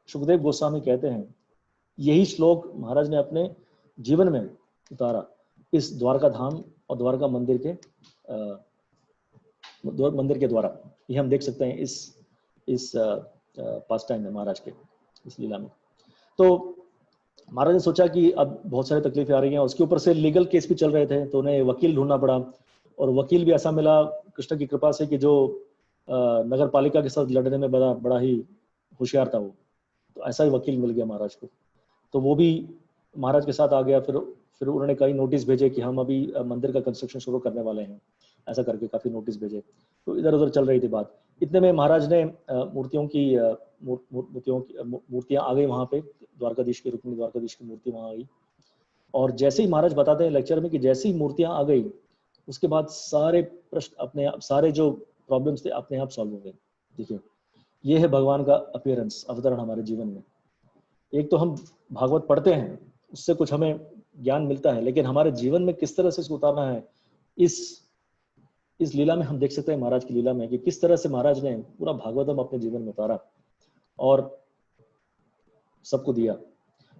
सुखदेव गोस्वामी कहते हैं, यही श्लोक महाराज ने अपने जीवन में उतारा, इस द्वारका धाम और द्वारका मंदिर के द्वारा। ये हम देख सकते हैं इस पास टाइम में महाराज के, इस लीला में। तो महाराज ने सोचा कि अब बहुत सारी तकलीफें आ रही हैं, उसके ऊपर से लीगल केस भी चल रहे थे, तो उन्हें वकील ढूंढना पड़ा। और वकील भी ऐसा मिला कृष्ण की कृपा से कि जो नगर पालिका के साथ लड़ने में बड़ा ही होशियार था वो। तो ऐसा ही वकील मिल गया महाराज को, तो वो भी महाराज के साथ आ गया। फिर उन्होंने कई नोटिस भेजे कि हम अभी मंदिर का कंस्ट्रक्शन शुरू करने वाले हैं, ऐसा करके काफी नोटिस भेजे। तो इधर उधर चल रही थी बात। इतने में महाराज ने मूर्तियां आ गई वहां पे, द्वारकाधीश की, रुक्मिणी द्वारकाधीश की मूर्ति वहां आई। और जैसे ही महाराज बताते हैं लेक्चर में कि जैसे ही मूर्तियां आ गई, उसके बाद सारे प्रश्न अपने आप, सारे जो प्रॉब्लम्स थे अपने आप सॉल्व हो गए। देखिए, ये है भगवान का अपीयरेंस, अवतरण हमारे जीवन में। एक तो हम भागवत पढ़ते हैं, उससे कुछ हमें ज्ञान मिलता है, लेकिन हमारे जीवन में किस तरह से इसको उतारना है, इस लीला में हम देख सकते हैं, महाराज की लीला में, कि किस तरह से महाराज ने पूरा भागवतम अपने जीवन में उतारा और सबको दिया।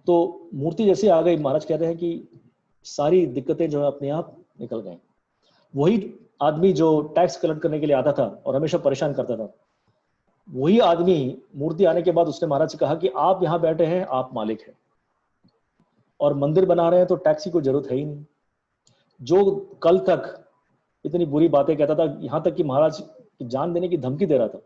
तो मूर्ति जैसे आ गई, महाराज कहते हैं कि सारी दिक्कतें जो है अपने आप निकल गई। वही आदमी जो टैक्स कलेक्ट करने के लिए आता था और हमेशा परेशान करता था, वही आदमी मूर्ति आने के बाद उसने महाराज से कहा कि आप यहाँ बैठे हैं, आप मालिक हैं, और मंदिर बना रहे हैं तो टैक्स की कोई जरूरत है ही नहीं। जो कल तक इतनी बुरी बातें कहता था, यहाँ तक कि महाराज की जान देने की धमकी दे रहा था,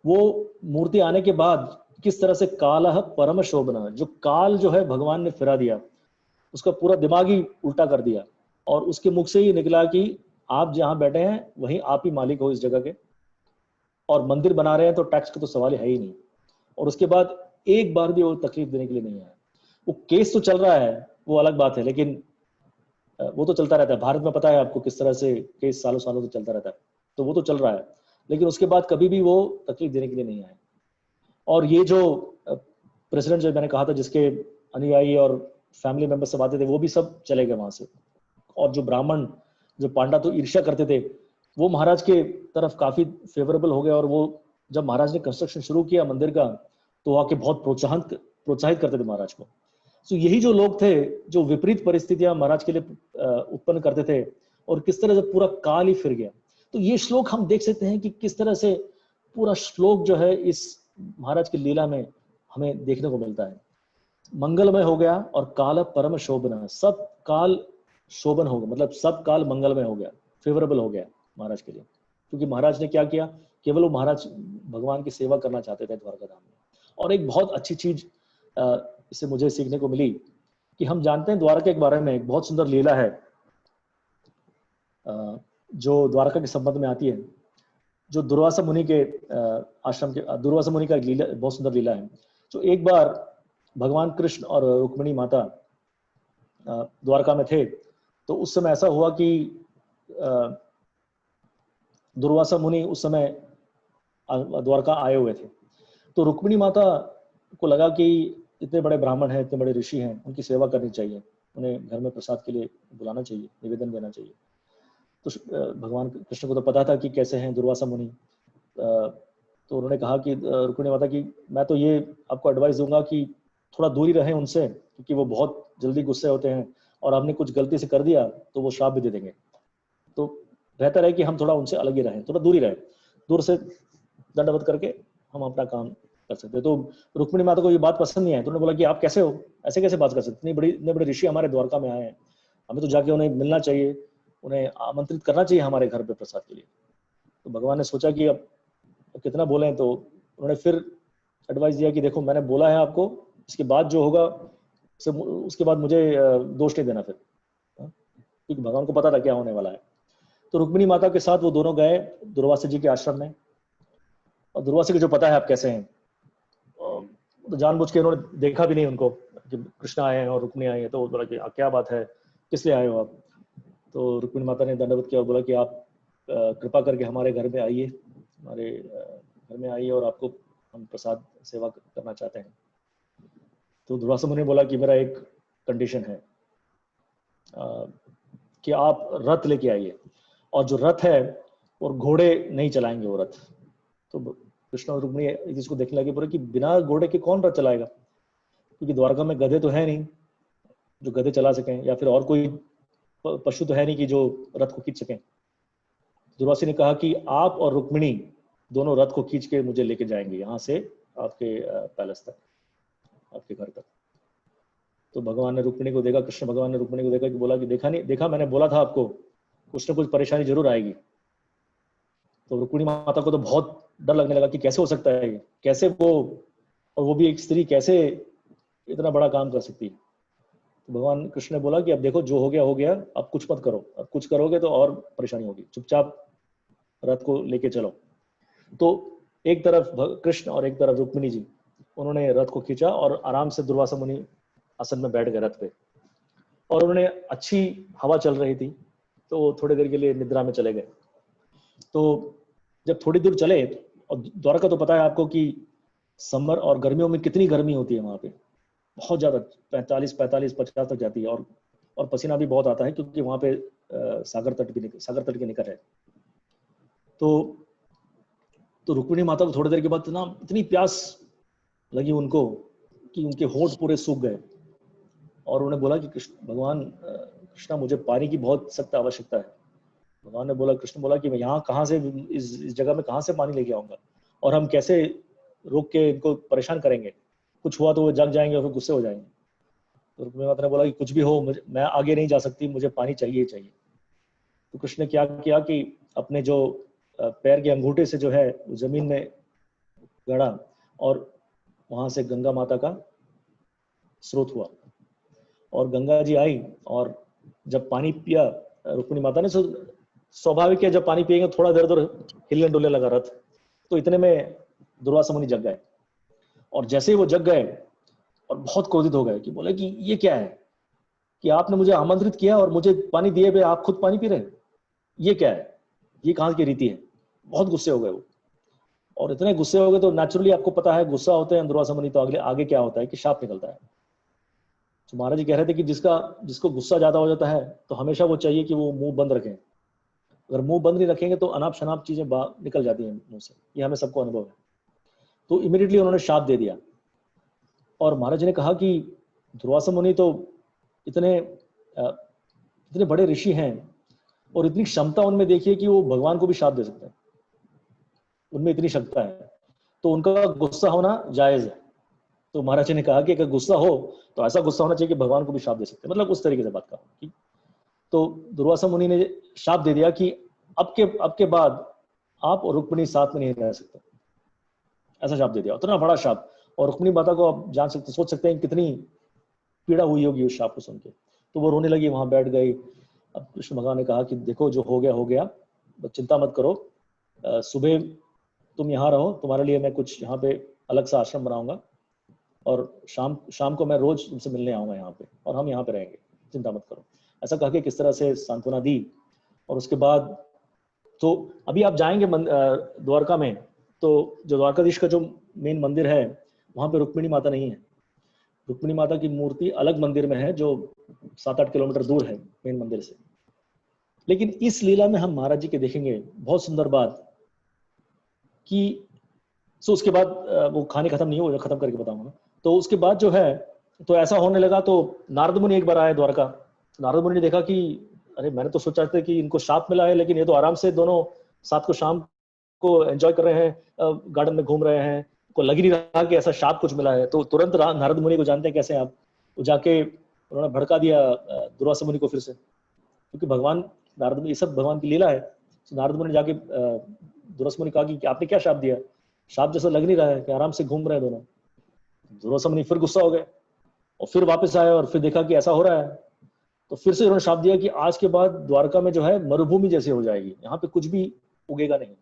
वो मूर्ति आने के बाद किस तरह से कालः परम शोभना, जो काल जो है भगवान ने फिरा दिया, उसका पूरा दिमाग ही उल्टा कर दिया, और उसके मुख से ही निकला कि आप जहां बैठे हैं वहीं आप ही मालिक हो इस जगह के, और मंदिर बना रहे हैं तो टैक्स का तो सवाल है ही नहीं। और उसके बाद एक बार भी वो तकलीफ देने के लिए नहीं आया। वो केस तो चल रहा है, वो अलग बात है, लेकिन वो तो चलता रहता है। भारत में पता है आपको किस तरह से केस सालों सालों से चलता रहता है, तो वो तो चल रहा है, लेकिन उसके बाद कभी भी वो तकलीफ देने के लिए नहीं आए। और ये जो प्रेसिडेंट जो मैंने कहा था, जिसके अनुयायी और फैमिली मेंबर्स सब आते थे, वो भी सब चले गए वहां से। और जो ब्राह्मण, जो पांडा तो ईर्ष्या करते थे, वो महाराज के तरफ काफी फेवरेबल हो गए। और वो जब महाराज ने कंस्ट्रक्शन शुरू किया मंदिर का, तो आके बहुत प्रोत्साहित करते थे महाराज को। तो यही जो लोग थे जो विपरीत परिस्थितियां महाराज के लिए उत्पन्न करते थे, और किस तरह से पूरा काल ही फिर गया। तो ये श्लोक हम देख सकते हैं कि किस तरह से पूरा श्लोक जो है इस महाराज की लीला में हमें देखने को मिलता है। मंगलमय हो गया और काल परम शोभना, सब काल शोभन हो गया, मतलब सब काल मंगलमय हो गया, फेवरेबल हो गया महाराज के लिए। क्योंकि महाराज ने क्या किया, केवल वो महाराज भगवान की सेवा करना चाहते थे द्वारका धाम में। और एक बहुत अच्छी चीज इससे मुझे सीखने को मिली कि हम जानते हैं द्वारका के बारे में एक बहुत सुंदर लीला है जो द्वारका के संबंध में आती है, जो दुर्वासा मुनि के आश्रम के, दुर्वासा मुनि का एक लीला, बहुत सुंदर लीला है। जो एक बार भगवान कृष्ण और रुक्मिणी माता द्वारका में थे, तो उस समय ऐसा हुआ कि दुर्वासा मुनि उस समय द्वारका आए हुए थे। तो रुक्मिणी माता को लगा कि इतने बड़े ब्राह्मण हैं, इतने बड़े ऋषि हैं, उनकी सेवा करनी चाहिए, उन्हें घर में प्रसाद के लिए बुलाना चाहिए, निवेदन देना चाहिए। तो भगवान कृष्ण को तो पता था कि कैसे हैं दुर्वासा मुनि, तो उन्होंने कहा कि रुक्मिणी माता की मैं तो ये आपको एडवाइस दूंगा कि थोड़ा दूरी रहें उनसे, क्योंकि वो बहुत जल्दी गुस्से होते हैं, और आपने कुछ गलती से कर दिया तो वो श्राप भी दे देंगे। तो बेहतर है कि हम थोड़ा उनसे अलग ही रहें, थोड़ा दूरी रहें, दूर से दंडवत करके हम अपना काम कर सकते हैं। तो रुक्मिणी माता को ये बात पसंद नहीं आई, तो उन्होंने बोला कि आप कैसे हो, ऐसे कैसे बात कर सकते, इतने बड़े ऋषि हमारे द्वारका में आए हैं, हमें तो जाके उन्हें मिलना चाहिए, उन्हें आमंत्रित करना चाहिए हमारे घर पे प्रसाद के लिए। तो भगवान ने सोचा कि अब कितना बोले, तो उन्होंने फिर एडवाइस दिया कि देखो मैंने बोला है आपको, इसके बाद जो होगा उसके बाद मुझे दोष नहीं देना फिर, क्योंकि भगवान को पता था क्या होने वाला है। तो रुक्मिणी माता के साथ वो दोनों गए दुर्वासा जी के आश्रम में। और दुर्वासा के जो पता है आप कैसे हैं, तो जानबूझ के उन्होंने देखा भी नहीं उनको कि कृष्ण आए हैं और रुक्मिणी आई है। तो बोला कि क्या बात है, किस लिए आए हो आप। तो रुक्मिणी माता ने दंडवत किया और बोला कि आप कृपा करके हमारे घर में आइए, हमारे घर में आइए, और आपको हम प्रसाद सेवा करना चाहते हैं। तो दुर्वासा मुनि ने बोला कि मेरा एक कंडीशन है कि आप रथ लेके आइए, और जो रथ है और घोड़े नहीं चलाएंगे वो रथ। तो कृष्ण और रुक्मिणी इसको देखने लगे, बोले कि बिना घोड़े के कौन रथ चलाएगा, क्योंकि द्वारका में गधे तो है नहीं जो गधे चला सकें, या फिर और कोई पशु तो है नहीं कि जो रथ को खींच सकें। दुर्वासा ने कहा कि आप और रुक्मिणी दोनों रथ को खींच के मुझे लेके जाएंगे यहाँ से आपके पैलेस तक, आपके घर तक। तो भगवान ने रुक्मिणी को देखा, कृष्ण भगवान ने रुक्मिणी को देखा कि बोला कि देखा मैंने बोला था आपको, कुछ ना कुछ परेशानी जरूर आएगी। तो रुक्मिणी माता को तो बहुत डर लगने लगा कि कैसे हो सकता है ये, कैसे वो, और वो भी एक स्त्री कैसे इतना बड़ा काम कर सकती है। तो भगवान कृष्ण ने बोला कि अब देखो जो हो गया, अब कुछ मत करो, अब कुछ करोगे तो और परेशानी होगी, चुपचाप रथ को लेके चलो। तो एक तरफ कृष्ण और एक तरफ रुक्मिणी जी, उन्होंने रथ को खींचा और आराम से दुर्वासा मुनि आसन में बैठ गए रथ पे, और उन्होंने अच्छी हवा चल रही थी तो थोड़ी देर के लिए निद्रा में चले गए। तो जब थोड़ी दूर चले, और द्वारका तो पता है आपको कि समर और गर्मियों में कितनी गर्मी होती है वहां पे, बहुत ज्यादा 45, 50 तक जाती है, और पसीना भी बहुत आता है, क्योंकि वहां पे सागर तट के निकट है। तो रुक्मिणी माता को थोड़ी देर के बाद इतनी प्यास लगी उनको कि उनके होंठ पूरे सूख गए, और उन्होंने बोला कि कृष्णा मुझे पानी की बहुत सख्त आवश्यकता है। भगवान ने बोला, कृष्ण बोला कि मैं यहाँ कहाँ से, इस जगह में कहाँ से पानी लेके आऊंगा, और हम कैसे रोक के इनको परेशान करेंगे, कुछ हुआ तो वो जग जाएंगे और फिर गुस्से हो जाएंगे। तो रुक्मिणी माता ने बोला कि कुछ भी हो, मुझे, मैं आगे नहीं जा सकती, मुझे पानी चाहिए ही चाहिए। तो कृष्ण ने क्या किया कि अपने जो पैर के अंगूठे से जो है जमीन में गड़ा और वहां से गंगा माता का स्रोत हुआ, और गंगा जी आई और जब पानी पिया रुक्मिणी माता ने, स्वाभाविक है जब पानी पिएंगे थोड़ा देर उधर हिलने डुलने लगा रथ, तो इतने में दुर्वासा मुनि जग गए। और जैसे ही वो जग गए और बहुत क्रोधित हो गए कि बोले कि ये क्या है कि आपने मुझे आमंत्रित किया और मुझे पानी दिए हुए आप खुद पानी पी रहे हैं, ये क्या है, ये कहाँ की रीति है। बहुत गुस्से हो गए वो, और इतने गुस्से हो गए तो नेचुरली आपको पता है गुस्सा होते हैं दुर्वासा मुनि तो अगले आगे क्या होता है कि शाप निकलता है। तो महाराज जी कह रहे थे कि जिसको गुस्सा ज्यादा हो जाता है तो हमेशा वो चाहिए कि वो मुंह बंद रखें। अगर मुंह बंद नहीं रखेंगे तो अनाप शनाप चीजें निकल जाती हैं मुंह से, ये हमें सबको अनुभव है। तो इमीडिएटली उन्होंने शाप दे दिया। और महाराज जी ने कहा कि दुर्वासा मुनि तो इतने बड़े ऋषि हैं और इतनी क्षमता उनमें देखिए कि वो भगवान को भी शाप दे सकते हैं, उनमें इतनी क्षमता है, तो उनका गुस्सा होना जायज है। तो महाराज जी ने कहा कि अगर गुस्सा हो तो ऐसा गुस्सा होना चाहिए कि भगवान को भी शाप दे सकते हैं, मतलब उस तरीके से बात कहा। तो दुर्वासा मुनि ने शाप दे दिया कि अब के बाद आप और रुक्मिणी साथ में नहीं रह सकते, ऐसा शाप दे दिया, उतना बड़ा शाप। और रुक्मिणी माता को आप सोच सकते हैं कितनी पीड़ा हुई होगी उस शाप को सुन के। तो वो रोने लगी, वहां बैठ गई। अब कृष्ण भगवान ने कहा कि देखो जो हो गया, चिंता मत करो, सुबह तुम यहाँ रहो, तुम्हारे लिए मैं कुछ यहाँ पे अलग सा आश्रम बनाऊंगा, और शाम को मैं रोज तुमसे मिलने आऊंगा यहाँ पे, और हम यहाँ पे रहेंगे, चिंता मत करो। ऐसा कह के किस तरह से सांत्वना दी। और उसके बाद तो अभी आप जाएंगे द्वारका में, तो जो द्वारकाधीश का जो मेन मंदिर है वहां पे रुक्मिणी माता नहीं है। रुक्मिणी माता की मूर्ति अलग मंदिर में है जो 7-8 किलोमीटर दूर है मेन मंदिर से। लेकिन इस लीला में हम महाराज जी के देखेंगे बहुत सुंदर बात कि उसके बाद वो कहानी खत्म नहीं हो, खत्म करके बताऊंगा। तो उसके बाद जो है तो ऐसा होने लगा, तो नारद मुनि एक बार आए द्वारका। नारद मुनि ने देखा कि अरे मैंने तो सोचा था कि इनको शाप मिला है, लेकिन ये तो आराम से दोनों साथ को शाम को एंजॉय कर रहे हैं, गार्डन में घूम रहे हैं, को लग नहीं रहा कि ऐसा शाप कुछ मिला है। तो तुरंत नारद मुनि को जानते हैं कैसे आप, वो जाके उन्होंने भड़का दिया दुर्वासा मुनि को फिर से, क्योंकि भगवान नारद मुनि, ये सब भगवान की लीला है। तो नारद मुनि ने जाके दुर्वासा मुनि कहा कि आपने क्या शाप दिया, शाप जैसा लग नहीं रहा है कि आराम से घूम रहे हैं दोनों। दुर्वासा मुनि फिर गुस्सा हो गए और फिर वापस आए और फिर देखा कि ऐसा हो रहा है, तो फिर से उन्होंने शाप दिया कि आज के बाद द्वारका में जो है मरुभूमि जैसी हो जाएगी, यहाँ पे कुछ भी उगेगा नहीं,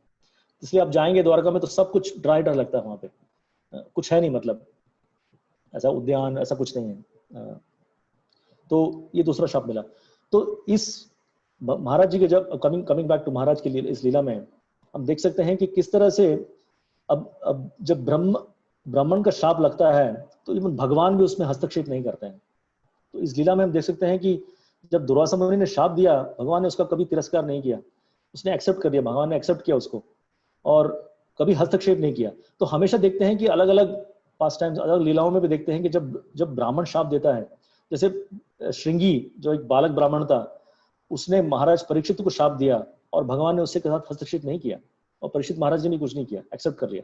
इसलिए आप जाएंगे द्वारका में तो सब कुछ ड्राई लगता है, वहां पे कुछ है नहीं, मतलब ऐसा उद्यान ऐसा कुछ नहीं है। तो ये दूसरा शाप मिला। तो इस महाराज जी के जब कमिंग बैक टू महाराज के लिए इस लीला में हम देख सकते हैं कि किस तरह से अब जब ब्राह्मण का शाप लगता है तो इवन भगवान भी उसमें हस्तक्षेप नहीं करते हैं। तो इस लीला में हम देख सकते हैं कि जब दुर्वासा मुनि ने शाप दिया, भगवान ने उसका कभी तिरस्कार नहीं किया, उसने एक्सेप्ट कर दिया, भगवान ने एक्सेप्ट किया उसको और कभी हस्तक्षेप नहीं किया। तो हमेशा देखते हैं कि अलग अलग पास टाइम्स, अलग लीलाओं में भी देखते हैं कि जब ब्राह्मण शाप देता है, जैसे श्रृंगी जो एक बालक ब्राह्मण था, उसने महाराज परीक्षित को शाप दिया और भगवान ने उसके साथ हस्तक्षेप नहीं किया और परीक्षित महाराज ने भी कुछ नहीं किया, एक्सेप्ट कर लिया।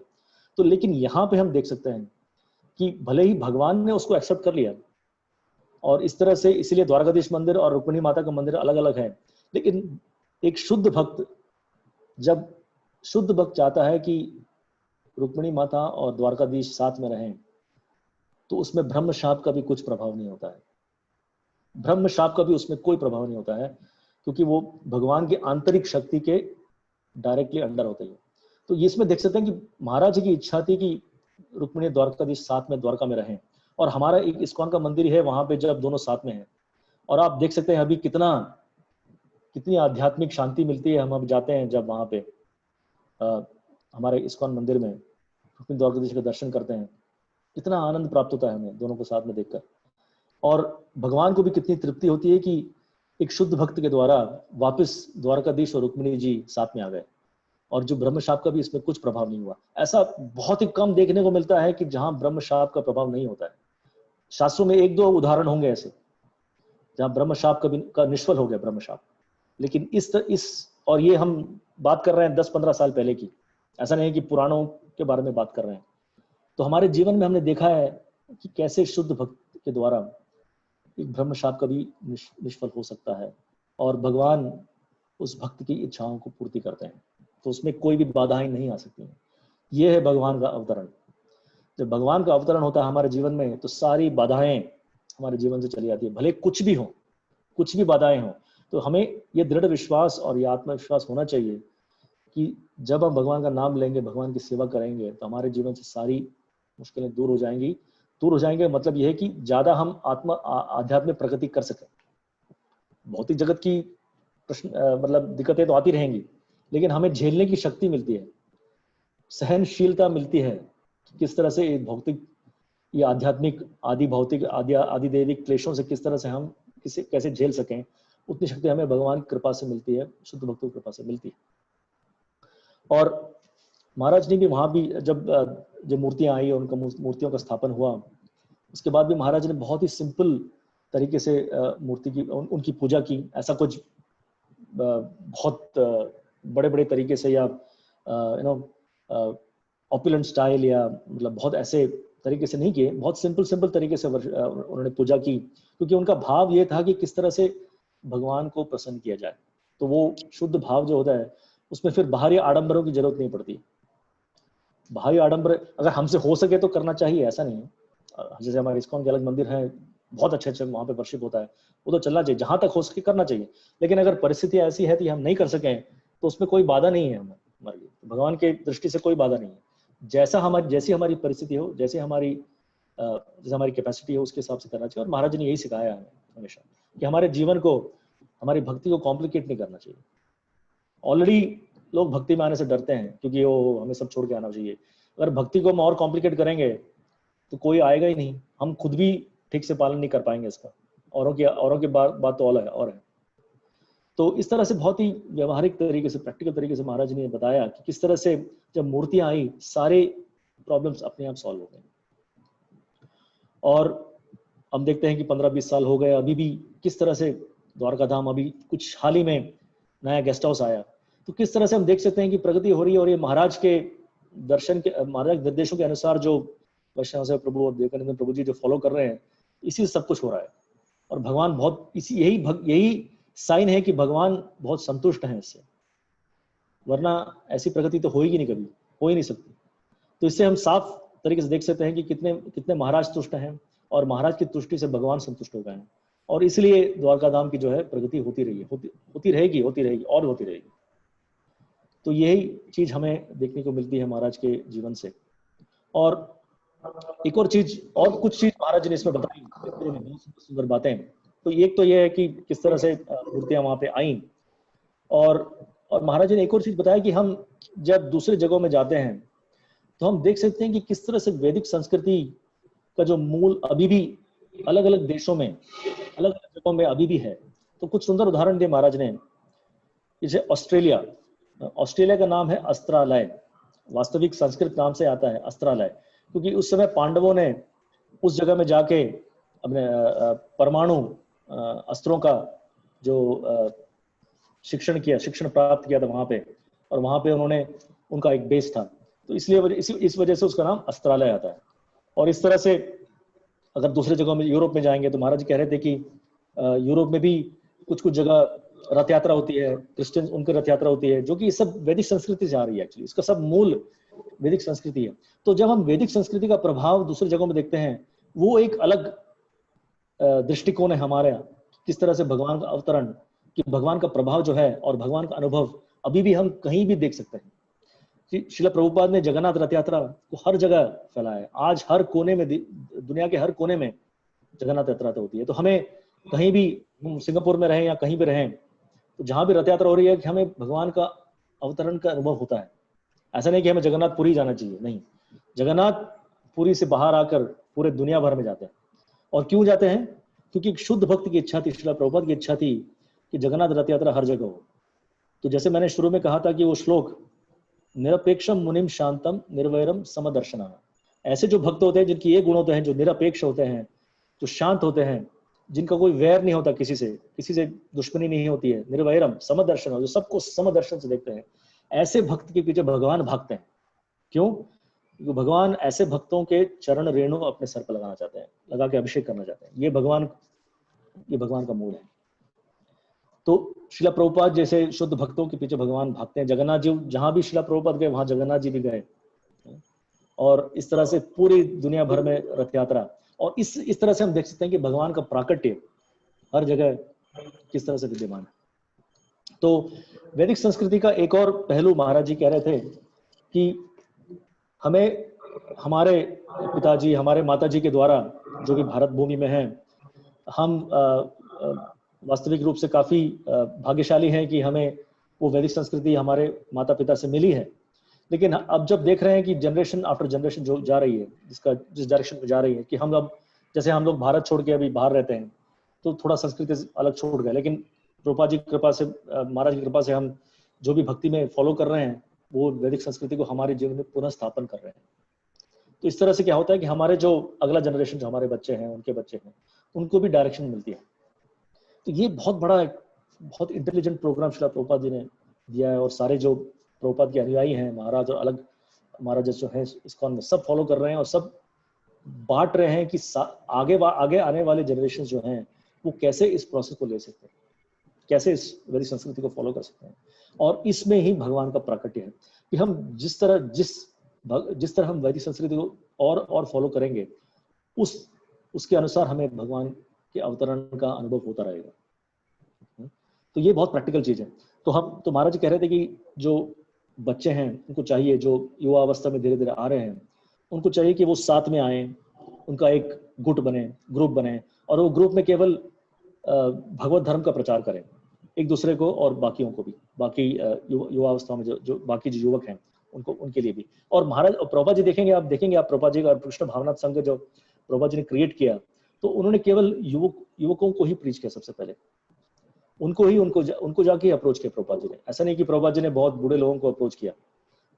तो लेकिन यहाँ पे हम देख सकते हैं कि भले ही भगवान ने उसको एक्सेप्ट कर लिया और इस तरह से, इसीलिए द्वारकाधीश मंदिर और रुक्मिणी माता का मंदिर अलग अलग है, लेकिन एक शुद्ध भक्त, जब शुद्ध भक्त चाहता है कि रुक्मिणी माता और द्वारकाधीश साथ में रहें, तो उसमें ब्रह्म शाप का भी कुछ प्रभाव नहीं होता है, ब्रह्म शाप का भी उसमें कोई प्रभाव नहीं होता है, क्योंकि वो भगवान की आंतरिक शक्ति के डायरेक्टली अंडर होते हैं। तो ये इसमें देख सकते हैं कि महाराज जी की इच्छा थी कि रुक्मिणी द्वारकाधीश साथ में द्वारका में रहें, और हमारा एक इस्कॉन का मंदिर है वहां पे जब दोनों साथ में हैं, और आप देख सकते हैं अभी कितनी आध्यात्मिक शांति मिलती है। हम अब जाते हैं जब वहां पे हमारे इस्कॉन मंदिर में रुक्मिणी द्वारकाधीश के दर्शन करते हैं, कितना आनंद प्राप्त होता है हमें दोनों को साथ में देखकर, और भगवान को भी कितनी तृप्ति होती है कि एक शुद्ध भक्त के द्वारा वापस द्वारकाधीश और रुक्मिणी जी साथ में आ गए, और जो ब्रह्म शाप का भी इसमें कुछ प्रभाव नहीं हुआ। ऐसा बहुत ही कम देखने को मिलता है कि जहां ब्रह्म शाप का प्रभाव नहीं होता है। शास्त्रों में 1-2 उदाहरण होंगे ऐसे जहां ब्रह्म शाप का निष्फल हो गया ब्रह्म शाप, लेकिन इस और ये हम बात कर रहे हैं 10-15 साल पहले की, ऐसा नहीं है कि पुराणों के बारे में बात कर रहे हैं। तो हमारे जीवन में हमने देखा है कि कैसे शुद्ध भक्त के द्वारा एक ब्रह्मशाप कभी निष्फल हो सकता है और भगवान उस भक्त की इच्छाओं को पूर्ति करते हैं, तो उसमें कोई भी बाधाएं नहीं आ सकती हैं। ये है भगवान का अवतरण। जब भगवान का अवतरण होता है हमारे जीवन में तो सारी बाधाएं हमारे जीवन से चली जाती है, भले कुछ भी हो, कुछ भी बाधाएं हो। तो हमें ये दृढ़ विश्वास और ये आत्मविश्वास होना चाहिए कि जब हम भगवान का नाम लेंगे, भगवान की सेवा करेंगे, तो हमारे जीवन से सारी मुश्किलें दूर हो जाएंगी। दूर हो जाएंगे मतलब यह है कि ज्यादा हम आध्यात्मिक प्रगति कर सकें। भौतिक जगत की प्रश्न मतलब दिक्कतें तो आती रहेंगी, लेकिन हमें झेलने की शक्ति मिलती है, सहनशीलता मिलती है। किस तरह से एक भौतिक या आध्यात्मिक आदि भौतिक आदि दैविक क्लेशों से किस तरह से हम कैसे झेल सकें, उतनी शक्ति हमें भगवान की कृपा से मिलती है, शुद्ध भक्तों की कृपा से मिलती है। और महाराज ने भी वहां भी जब मूर्तियां आई और उनका मूर्तियों का स्थापन हुआ, उसके बाद भी महाराज ने बहुत ही सिंपल तरीके से मूर्ति की उनकी पूजा की। ऐसा कुछ बहुत बड़े बड़े तरीके से या ऑपुलेंट स्टाइल या मतलब बहुत ऐसे तरीके से नहीं किए, बहुत सिंपल तरीके से उन्होंने पूजा की, क्योंकि उनका भाव ये था कि किस तरह से भगवान को प्रसन्न किया जाए। तो वो शुद्ध भाव जो होता है उसमें फिर बाहरी आडंबरों की जरूरत नहीं पड़ती। बाहरी आडंबर अगर हमसे हो सके तो करना चाहिए, ऐसा नहीं है। जैसे हमारे इस्कॉन के अलग मंदिर हैं, बहुत अच्छे वहां पे वर्शिप होता है, वो तो चलना चाहिए, जहां तक हो सके करना चाहिए। लेकिन अगर परिस्थिति ऐसी है कि हम नहीं कर सकें तो उसमें कोई बाधा नहीं है हमारे लिए, भगवान के दृष्टि से कोई बाधा नहीं है। जैसी हमारी परिस्थिति हो, जैसे हमारी कैपेसिटी हो, उसके हिसाब से करना चाहिए। और महाराज ने यही सिखाया हमें हमेशा कि हमारे जीवन को, हमारी भक्ति को कॉम्प्लिकेट नहीं करना चाहिए। ऑलरेडी लोग भक्ति में आने से डरते हैं क्योंकि वो हमें सब छोड़ के आना चाहिए। अगर भक्ति को हम और कॉम्प्लिकेट करेंगे तो कोई आएगा ही नहीं, हम खुद भी ठीक से पालन नहीं कर पाएंगे इसका, औरों की बात तो और है। तो इस तरह से बहुत ही व्यवहारिक तरीके से, प्रैक्टिकल तरीके से महाराज ने बताया कि किस तरह से जब मूर्तियां आई सारे प्रॉब्लम्स अपने आप सॉल्व हो गए। और हम देखते हैं कि 15-20 साल हो गए, अभी भी किस तरह से द्वारका धाम, अभी कुछ हाल ही में नया गेस्ट हाउस आया, तो किस तरह से हम देख सकते हैं कि प्रगति हो रही है। और ये महाराज के निर्देशों के अनुसार जो वैष्णव से प्रभु और विवेकानंद प्रभु जी जो फॉलो कर रहे हैं, इसी से सब कुछ हो रहा है। और भगवान बहुत यही साइन है कि भगवान बहुत संतुष्ट हैं इससे, वरना ऐसी प्रगति तो होगी नहीं, कभी हो ही नहीं सकती। तो इससे हम साफ तरीके से देख सकते हैं कि कितने महाराज तुष्ट हैं और महाराज की तुष्टि से भगवान संतुष्ट हो गए हैं। और इसलिए द्वारका धाम की जो है प्रगति होती रही है, होती रहेगी और होती रहेगी। तो यही चीज हमें देखने को मिलती है महाराज के जीवन से। और एक और चीज, और कुछ चीज महाराज ने इसमें बताई, बहुत सुंदर बातें। तो एक तो यह है कि किस तरह से मूर्तियां वहां पे आई, और महाराज ने एक और चीज बताया कि हम जब दूसरे जगहों में जाते हैं तो हम देख सकते हैं कि किस तरह से वैदिक संस्कृति का जो मूल अभी भी अलग अलग देशों में, अलग अलग जगहों में अभी भी है। तो कुछ सुंदर उदाहरण दिए महाराज ने। जैसे ऑस्ट्रेलिया का नाम है अस्त्रालय, वास्तविक संस्कृत नाम से आता है अस्त्रालय, क्योंकि उस समय पांडवों ने उस जगह में जाके अपने परमाणु अस्त्रों का जो शिक्षण प्राप्त किया था वहां पे, और वहां पे उन्होंने, उनका एक बेस था, तो इसलिए इस वजह से उसका नाम अस्त्रालय आता है। और इस तरह से अगर दूसरे जगहों में, यूरोप में जाएंगे तो महाराज कह रहे थे कि यूरोप में भी कुछ जगह रथ यात्रा होती है, क्रिश्चियन उनकी रथ यात्रा होती है, जो कि सब वैदिक संस्कृति से आ रही है। एक्चुअली इसका सब मूल वैदिक संस्कृति है। तो जब हम वैदिक संस्कृति का प्रभाव दूसरी जगहों में देखते हैं, वो एक अलग दृष्टिकोण है हमारे, किस तरह से भगवान का अवतरण, कि भगवान का प्रभाव जो है और भगवान का अनुभव अभी भी हम कहीं भी देख सकते हैं। श्रील प्रभुपाद ने जगन्नाथ रथ यात्रा को हर जगह फैलाया है। आज हर कोने में, दुनिया के हर कोने में जगन्नाथ यात्रा होती है। तो हमें कहीं भी, सिंगापुर में रहें या कहीं भी रहें, तो जहां भी रथ यात्रा हो रही है कि हमें भगवान का अवतरण का अनुभव होता है। ऐसा नहीं कि हमें जगन्नाथपुरी जाना चाहिए, नहीं, जगन्नाथपुरी से बाहर आकर पूरे दुनिया भर में जाते हैं। और क्यों जाते हैं? क्योंकि एक शुद्ध भक्त की इच्छा थी, श्रील प्रभुपाद की इच्छा थी कि जगन्नाथ रथ यात्रा हर जगह हो। तो जैसे मैंने शुरू में कहा था कि वो श्लोक, निरपेक्षम मुनिम शांतम निर्वैरम समदर्शना, ऐसे जो भक्त होते हैं जिनकी ये गुण होते हैं, जो निरपेक्ष होते हैं, जो शांत होते हैं, जिनका कोई वैर नहीं होता, किसी से दुश्मनी नहीं होती है, निर्वैरम समदर्शन, जो सबको समदर्शन से देखते हैं, ऐसे भक्त के पीछे भगवान भागते हैं। क्यों? क्योंकि भगवान ऐसे भक्तों के चरण रेणु अपने सर पर लगाना चाहते हैं, लगा के अभिषेक करना चाहते हैं। ये भगवान का मूड है। तो शिला प्रभुपाद जैसे शुद्ध भक्तों के पीछे भगवान भागते हैं। जगन्नाथ जी, जहां भी शिला प्रभुपाद गए वहां जगन्नाथ जी भी गए, और इस तरह से पूरी दुनिया भर में रथ यात्रा। और इस तरह से हम देख सकते हैं कि भगवान का प्राकट्य हर जगह किस तरह से विद्यमान है। तो वैदिक संस्कृति का एक और पहलू महाराज जी कह रहे थे कि हमें हमारे पिताजी, हमारे माताजी के द्वारा जो कि भारत भूमि में हैं, हम वास्तविक रूप से काफी भाग्यशाली हैं कि हमें वो वैदिक संस्कृति हमारे माता पिता से मिली है। लेकिन अब जब देख रहे हैं कि जनरेशन आफ्टर जनरेशन जो जा रही है, जिस डायरेक्शन में जा रही है, कि हम अब जैसे हम लोग भारत छोड़ के अभी बाहर रहते हैं तो थोड़ा संस्कृति से अलग छूट गए, लेकिन प्रभुपाद जी की कृपा से, महाराज की कृपा से हम जो भी भक्ति में फॉलो कर रहे हैं वो वैदिक संस्कृति को हमारे जीवन में पुनः स्थापन कर रहे हैं। तो इस तरह से क्या होता है कि हमारे जो अगला जनरेशन, जो हमारे बच्चे हैं, उनके बच्चे हैं, उनको भी डायरेक्शन मिलती है। तो ये बहुत बड़ा, बहुत इंटेलिजेंट प्रोग्राम शिला प्रभुपाद जी ने दिया है, और सारे जो प्रभुपाद के अनुयायी हैं, महाराज और अलग महाराज जो हैं इस्कॉन में, सब फॉलो कर रहे हैं और सब बांट रहे हैं कि आगे आने वाले जनरेशन जो हैं वो कैसे इस प्रोसेस को ले सकते हैं, कैसे इस वैदिक संस्कृति को फॉलो कर सकते हैं। और इसमें ही भगवान का प्राकट्य है कि हम जिस तरह हम वैदिक संस्कृति को और फॉलो करेंगे, उसके अनुसार हमें भगवान के अवतरण का अनुभव होता रहेगा। तो ये बहुत प्रैक्टिकल चीज है। तो महाराज जी कह रहे थे कि जो बच्चे हैं उनको चाहिए, जो युवा अवस्था में धीरे धीरे आ रहे हैं, उनको चाहिए कि वो साथ में आए, उनका एक गुट बने, ग्रुप बने, और वो ग्रुप में केवल भगवत धर्म का प्रचार करें, एक दूसरे को और बाकियों को भी, बाकी युवा अवस्था में जो बाकी जो युवक हैं उनके लिए भी। और महाराज प्रभुपाद जी देखेंगे आप प्रभुपाद जी का कृष्ण भावनाथ संघ जो प्रभुपाद जी ने क्रिएट किया, तो उन्होंने केवल युवकों को ही प्रीच किया सबसे पहले, उनको जाके अप्रोच किया प्रभुपाद जी ने। ऐसा नहीं कि प्रभुपाद जी ने बहुत बूढ़े लोगों को अप्रोच किया,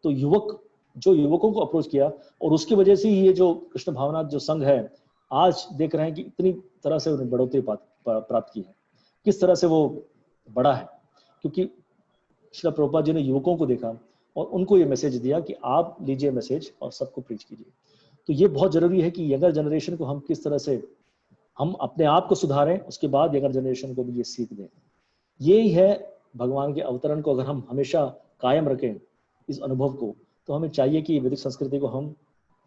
तो युवकों को अप्रोच किया, और उसकी वजह से ये जो कृष्ण भावनाथ जो संघ है, आज देख रहे हैं कि इतनी तरह से उन्हें बढ़ोतरी प्राप्त की है, किस तरह से वो बड़ा है, क्योंकि श्री प्रभुपाद जी ने युवकों को देखा और उनको ये मैसेज दिया कि आप लीजिए मैसेज और सबको प्रीच कीजिए। तो ये बहुत जरूरी है कि यंगर जनरेशन को हम किस तरह से हम अपने आप को सुधारें, उसके बाद यंगर जनरेशन को भी ये सीख दें। यही है भगवान के अवतरण को अगर हम हमेशा कायम रखें इस अनुभव को, तो हमें चाहिए कि वैदिक संस्कृति को हम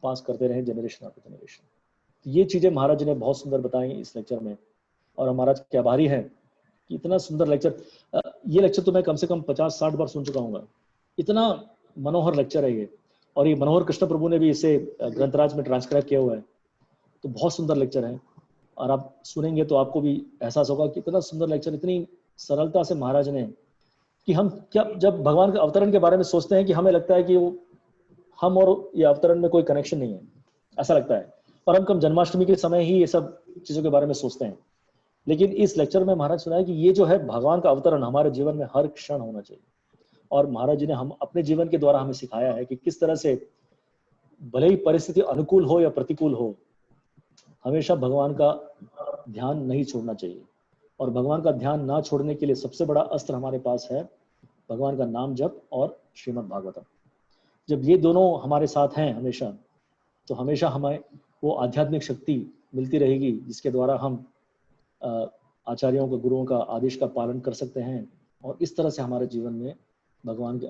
पास करते रहें जनरेशन आफ्टर जनरेशन। तो ये चीजें महाराज जी ने बहुत सुंदर बताई इस लेक्चर में, और हम महाराज के आभारी हैं कि इतना सुंदर लेक्चर, ये लेक्चर तो मैं कम से कम 50-60 बार सुन चुका हूँ। इतना मनोहर लेक्चर है ये, और ये मनोहर कृष्ण प्रभु ने भी इसे ग्रंथराज में ट्रांसक्राइब किया हुआ है। तो बहुत सुंदर लेक्चर है, और आप सुनेंगे तो आपको भी एहसास होगा कि इतना सुंदर लेक्चर, इतनी सरलता से महाराज ने, कि हम क्या जब भगवान के अवतरण के बारे में सोचते हैं कि हमें लगता है कि वो हम और ये अवतरण में कोई कनेक्शन नहीं है, ऐसा लगता है, और हम कम जन्माष्टमी के समय ही ये सब चीजों के बारे में सोचते हैं। लेकिन इस लेक्चर में महाराज सुनाया कि ये जो है भगवान का अवतरण हमारे जीवन में हर क्षण होना चाहिए, और महाराज जी ने हम अपने जीवन के द्वारा हमें सिखाया है कि किस तरह से भले ही परिस्थिति अनुकूल हो या प्रतिकूल हो, हमेशा भगवान का ध्यान नहीं छोड़ना चाहिए। और भगवान का ध्यान ना छोड़ने के लिए सबसे बड़ा अस्त्र हमारे पास है भगवान का नाम जप और श्रीमद् भागवतम। जब ये दोनों हमारे साथ हैं हमेशा, तो हमेशा हमें वो आध्यात्मिक शक्ति मिलती रहेगी जिसके द्वारा हम आचार्यों के, गुरुओं का आदेश का पालन कर सकते हैं, और इस तरह से हमारे जीवन में भगवान के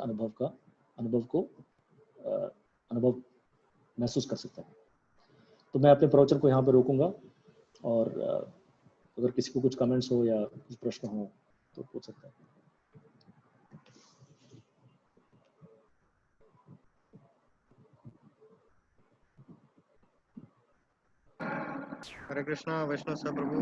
अनुभव महसूस कर सकते हैं। तो मैं अपने प्रवचन को यहाँ पर रोकूंगा, और अगर किसी को कुछ कमेंट्स हो या कुछ प्रश्न हो तो पूछ सकते हैं। हरे कृष्णा वैष्णव सब प्रभु।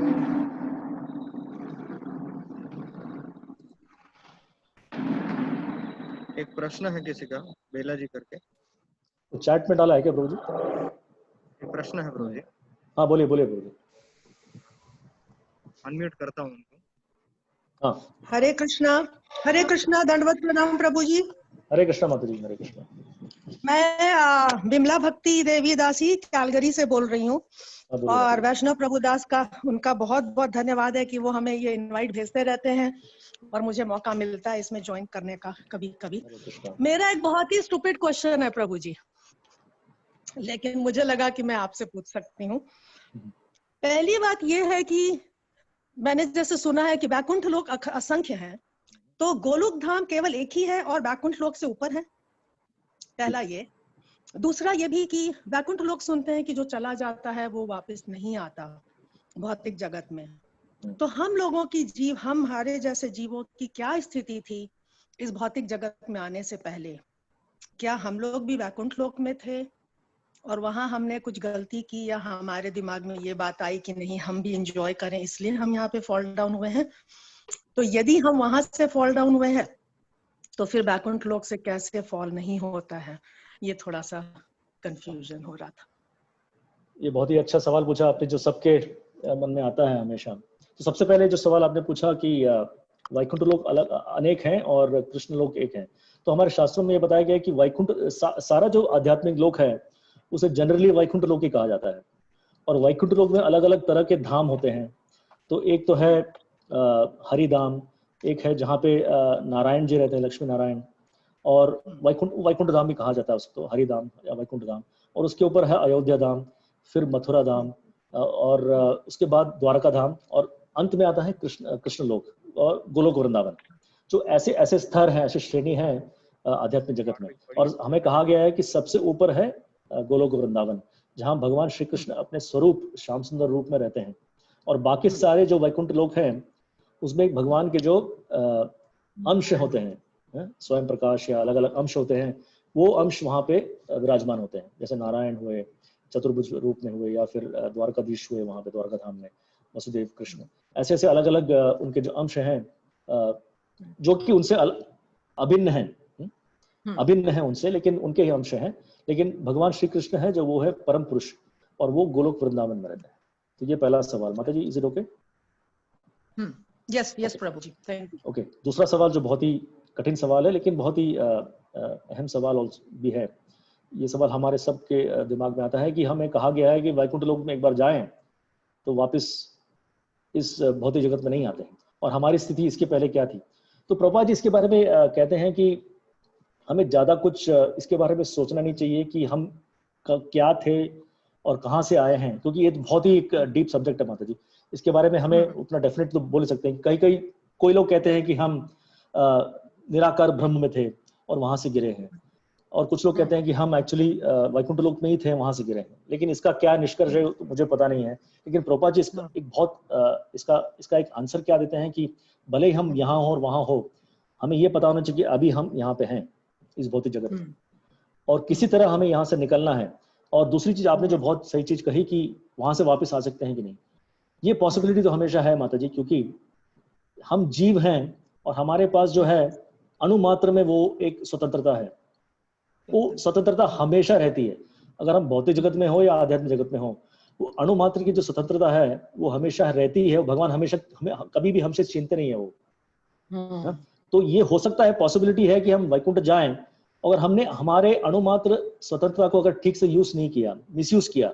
एक प्रश्न है किसी का, बेला जी करके, तो चैट में डाला है क्या प्रभु जी? एक प्रश्न है प्रभु जी। हाँ बोलिए प्रभु जी। अनम्यूट करता हूँ उनको। हाँ, हरे कृष्णा दंडवत प्रणाम प्रभु जी। हरे कृष्णा माता जी, हरे कृष्णा। मैं बिमला भक्ति देवी दासी कैलगरी से बोल रही हूँ। और वैष्णव प्रभुदास का उनका बहुत बहुत धन्यवाद है कि वो हमें ये इनवाइट भेजते रहते हैं और मुझे मौका मिलता है इसमें ज्वाइन करने का कभी कभी। मेरा एक बहुत ही स्टूपिड क्वेश्चन है प्रभु जी, लेकिन मुझे लगा कि मैं आपसे पूछ सकती हूँ। पहली बात ये है कि मैंने जैसे सुना है कि वैकुंठ लोक असंख्य हैं, तो गोलोक धाम केवल एक ही है और वैकुंठ लोक से ऊपर है? पहला ये। दूसरा ये भी कि वैकुंठ लोक सुनते हैं कि जो चला जाता है वो वापस नहीं आता भौतिक जगत में, तो हम लोगों की जीव, हम हमारे जैसे जीवों की क्या स्थिति थी इस भौतिक जगत में आने से पहले? क्या हम लोग भी वैकुंठ लोक में थे और वहां हमने कुछ गलती की, या हमारे दिमाग में ये बात आई कि नहीं हम भी एंजॉय करें इसलिए हम यहाँ पे फॉल डाउन हुए हैं? तो यदि हम वहां से फॉल डाउन हुए हैं तो फिर वैकुंठ लोक से कैसे फॉल नहीं होता है? ये थोड़ा सा कंफ्यूजन हो रहा था। ये बहुत ही अच्छा सवाल पूछा आपने, जो सबके मन में आता है हमेशा। तो सबसे पहले जो सवाल आपने पूछा कि वैकुंठ लोक अलग अनेक हैं और कृष्ण लोक एक है, तो हमारे शास्त्रों में ये बताया गया है कि वैकुंठ सारा जो आध्यात्मिक लोक है उसे जनरली वैकुंठ लोक ही कहा जाता है। और वैकुंठ लोक में अलग अलग तरह के धाम होते हैं। तो एक तो है हरिधाम, एक है जहाँ पे नारायण जी रहते हैं, लक्ष्मी नारायण, और वैकुंठ धाम भी कहा जाता है उसको, हरिधाम या वैकुंठ धाम। और उसके ऊपर है अयोध्या धाम, फिर मथुरा धाम, और उसके बाद द्वारका धाम, और अंत में आता है कृष्ण लोक और गोलोक वृंदावन। जो ऐसे ऐसे स्तर हैं, ऐसे श्रेणी हैं आध्यात्मिक जगत में। और हमें कहा गया है कि सबसे ऊपर है गोलोक वृंदावन, जहाँ भगवान श्री कृष्ण अपने स्वरूप श्याम सुंदर रूप में रहते हैं। और बाकी सारे जो वैकुंठ लोक हैं उसमें भगवान के जो अंश होते हैं, स्वयं प्रकाश या अलग अलग अंश होते हैं, वो अंश वहाँ पे विराजमान होते हैं। जैसे नारायण हुए चतुर्भुज रूप में हुए, या फिर द्वारकाधीश हुए वहाँ पे द्वारका धाम में, वसुदेव कृष्ण, ऐसे ऐसे अलग अलग उनके जो अंश हैं जो कि उनसे अभिन्न हैं, अभिन्न है उनसे, लेकिन उनके ही अंश हैं। लेकिन भगवान श्री कृष्ण है जो वो है परम पुरुष, और वो गोलोक वृंदावन में रहता है। तो ये पहला सवाल। माता जी, is it okay? Yes yes प्रभु जी, थैंक यू। ओके, दूसरा सवाल जो बहुत ही कठिन सवाल है लेकिन बहुत ही अहम सवाल भी है। ये सवाल हमारे सबके दिमाग में आता है कि हमें कहा गया है कि वैकुंठ लोक में एक बार जाएं तो वापस इस भौतिक जगत में नहीं आते हैं, और हमारी स्थिति इसके पहले क्या थी। तो प्रभुपाद जी इसके बारे में कहते हैं कि हमें ज्यादा कुछ इसके बारे में सोचना नहीं चाहिए कि हम क्या थे और कहाँ से आए हैं, क्योंकि ये बहुत ही एक डीप सब्जेक्ट है माता जी। इसके बारे में हमें उतना डेफिनेट तो बोल सकते हैं। कई कोई लोग कहते हैं कि हम निराकार ब्रह्म में थे और वहां से गिरे हैं, और कुछ लोग कहते हैं कि हम एक्चुअली वैकुंठ लोक में ही थे, वहां से गिरे हैं। लेकिन इसका क्या निष्कर्ष है तो मुझे पता नहीं है। लेकिन प्रभुपाद जी इसका एक बहुत इसका एक आंसर क्या देते हैं कि भले ही हम यहाँ हो और वहां हो, हमें ये पता होना चाहिए कि अभी हम यहाँ पे हैं इस भौतिक जगत में, और किसी तरह हमें यहाँ से निकलना है। और दूसरी चीज आपने जो बहुत सही चीज कही कि वहां से वापस आ सकते हैं कि नहीं, ये पॉसिबिलिटी तो हमेशा है माता जी, क्योंकि हम जीव हैं और हमारे पास जो है अणुमात्र में वो एक स्वतंत्रता है। वो स्वतंत्रता हमेशा रहती है, अगर हम भौतिक जगत में हो या आध्यात्मिक जगत में हो। वो अणुमात्र की जो स्वतंत्रता है वो हमेशा रहती है। भगवान हमेशा कभी भी हमसे छीनते नहीं है वो। तो ये हो सकता है, पॉसिबिलिटी है कि हम वैकुंठ जाएं, अगर हमने हमारे अणुमात्र स्वतंत्रता को अगर ठीक से यूज नहीं किया, मिसयूज किया,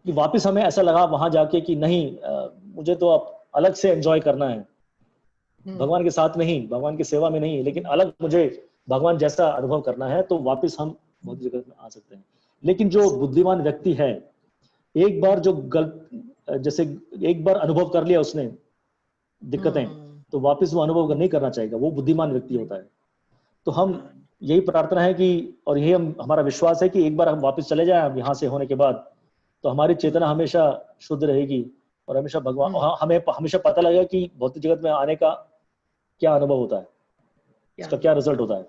कि वापस हमें ऐसा लगा वहां जाके कि नहीं मुझे तो अब अलग से एंजॉय करना है, भगवान के साथ नहीं, भगवान की सेवा में नहीं, लेकिन अलग मुझे भगवान जैसा अनुभव करना है, तो वापस हम भौतिक जगत में आ सकते हैं। लेकिन जो बुद्धिमान व्यक्ति है, एक बार जो जैसे एक बार अनुभव कर लिया उसने दिक्कतें, तो वापस वो अनुभव नहीं करना चाहेगा, वो बुद्धिमान व्यक्ति होता है। तो हम यही प्रार्थना है कि, और यही हमारा विश्वास है कि एक बार हम वापस चले जाएं यहाँ से होने के बाद, तो हमारी चेतना हमेशा शुद्ध रहेगी और हमेशा भगवान, हमें हमेशा पता लगेगा कि भौतिक जगत में आने का क्या अनुभव होता है, इसका क्या रिजल्ट होता है।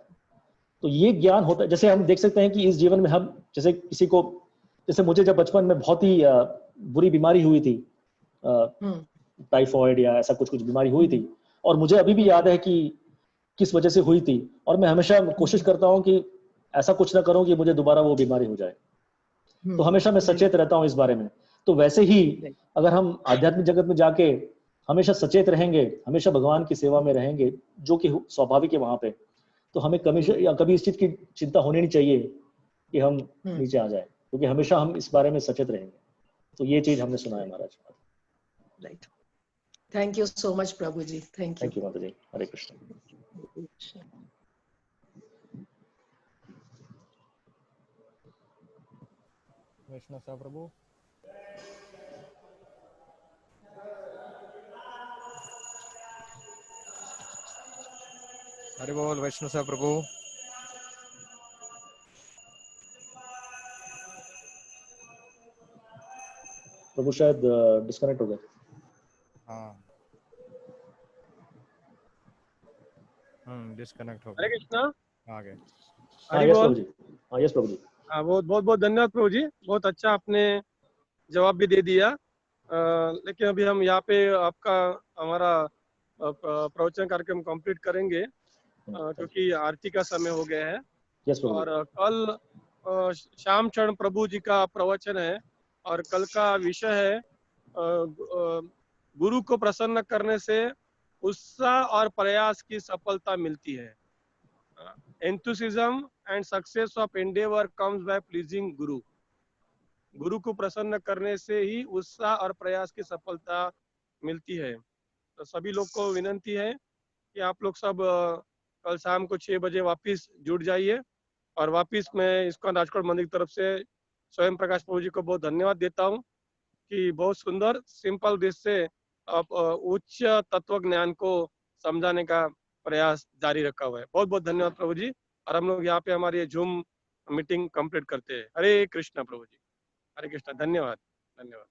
तो ये ज्ञान होता है। जैसे हम देख सकते हैं कि इस जीवन में हम, जैसे किसी को, जैसे मुझे जब बचपन में बहुत ही बुरी बीमारी हुई थी, टाइफॉइड या ऐसा कुछ बीमारी हुई थी, और मुझे अभी भी याद है कि किस वजह से हुई थी, और मैं हमेशा कोशिश करता हूँ कि ऐसा कुछ ना करूं कि मुझे दोबारा वो बीमारी हो जाए। तो हमेशा मैं सचेत रहता हूँ इस बारे में। तो वैसे ही अगर हम आध्यात्मिक जगत में जाके हमेशा सचेत रहेंगे, हमेशा भगवान की सेवा में रहेंगे, जो कि स्वाभाविक है वहां पे, तो हमें कभी इस चीज की चिंता होनी नहीं चाहिए कि हम नीचे आ जाए, क्योंकि हमेशा हम इस बारे में सचेत रहेंगे। तो ये चीज हमने सुना है महाराज। Right, thank you so much प्रभु जी, थैंक यू माता जी। हरे कृष्ण। वैष्णव सा प्रभु। हरि बोल वैष्णव सा प्रभु। प्रभु शायद डिस्कनेक्ट हो गए। हाँ, डिस्कनेक्ट हो गए। हरे कृष्णा। आगे। हरि बोल। यस प्रभु जी। हाँ, बहुत बहुत धन्यवाद प्रभु जी, बहुत अच्छा आपने जवाब भी दे दिया। लेकिन अभी हम यहाँ पे आपका हमारा प्रवचन कार्यक्रम कंप्लीट करेंगे, क्योंकि आरती का समय हो गया है। और कल श्याम चरण प्रभु जी का प्रवचन है, और कल का विषय है गुरु को प्रसन्न करने से उत्साह और प्रयास की सफलता मिलती है। enthusiasm and success of endeavor comes by pleasing गुरु। गुरु को प्रसन्न करने से ही उत्साह और प्रयास की सफलता मिलती है। तो सभी लोग को विनंती है कि आप लोग सब कल शाम को 6 बजे वापस जुड़ जाइए। और वापस मैं इस्कॉन राजकोट मंदिर की तरफ से स्वयं प्रकाश प्रभु जी को बहुत धन्यवाद देता हूँ कि बहुत सुंदर सिंपल दृश्य से आप उच्च तत्व ज्ञान को समझाने का प्रयास जारी रखा हुआ है। बहुत बहुत धन्यवाद प्रभु जी। और हम लोग यहाँ पे हमारी ये जूम मीटिंग कंप्लीट करते हैं। हरे कृष्णा प्रभु जी। हरे कृष्णा। धन्यवाद, धन्यवाद।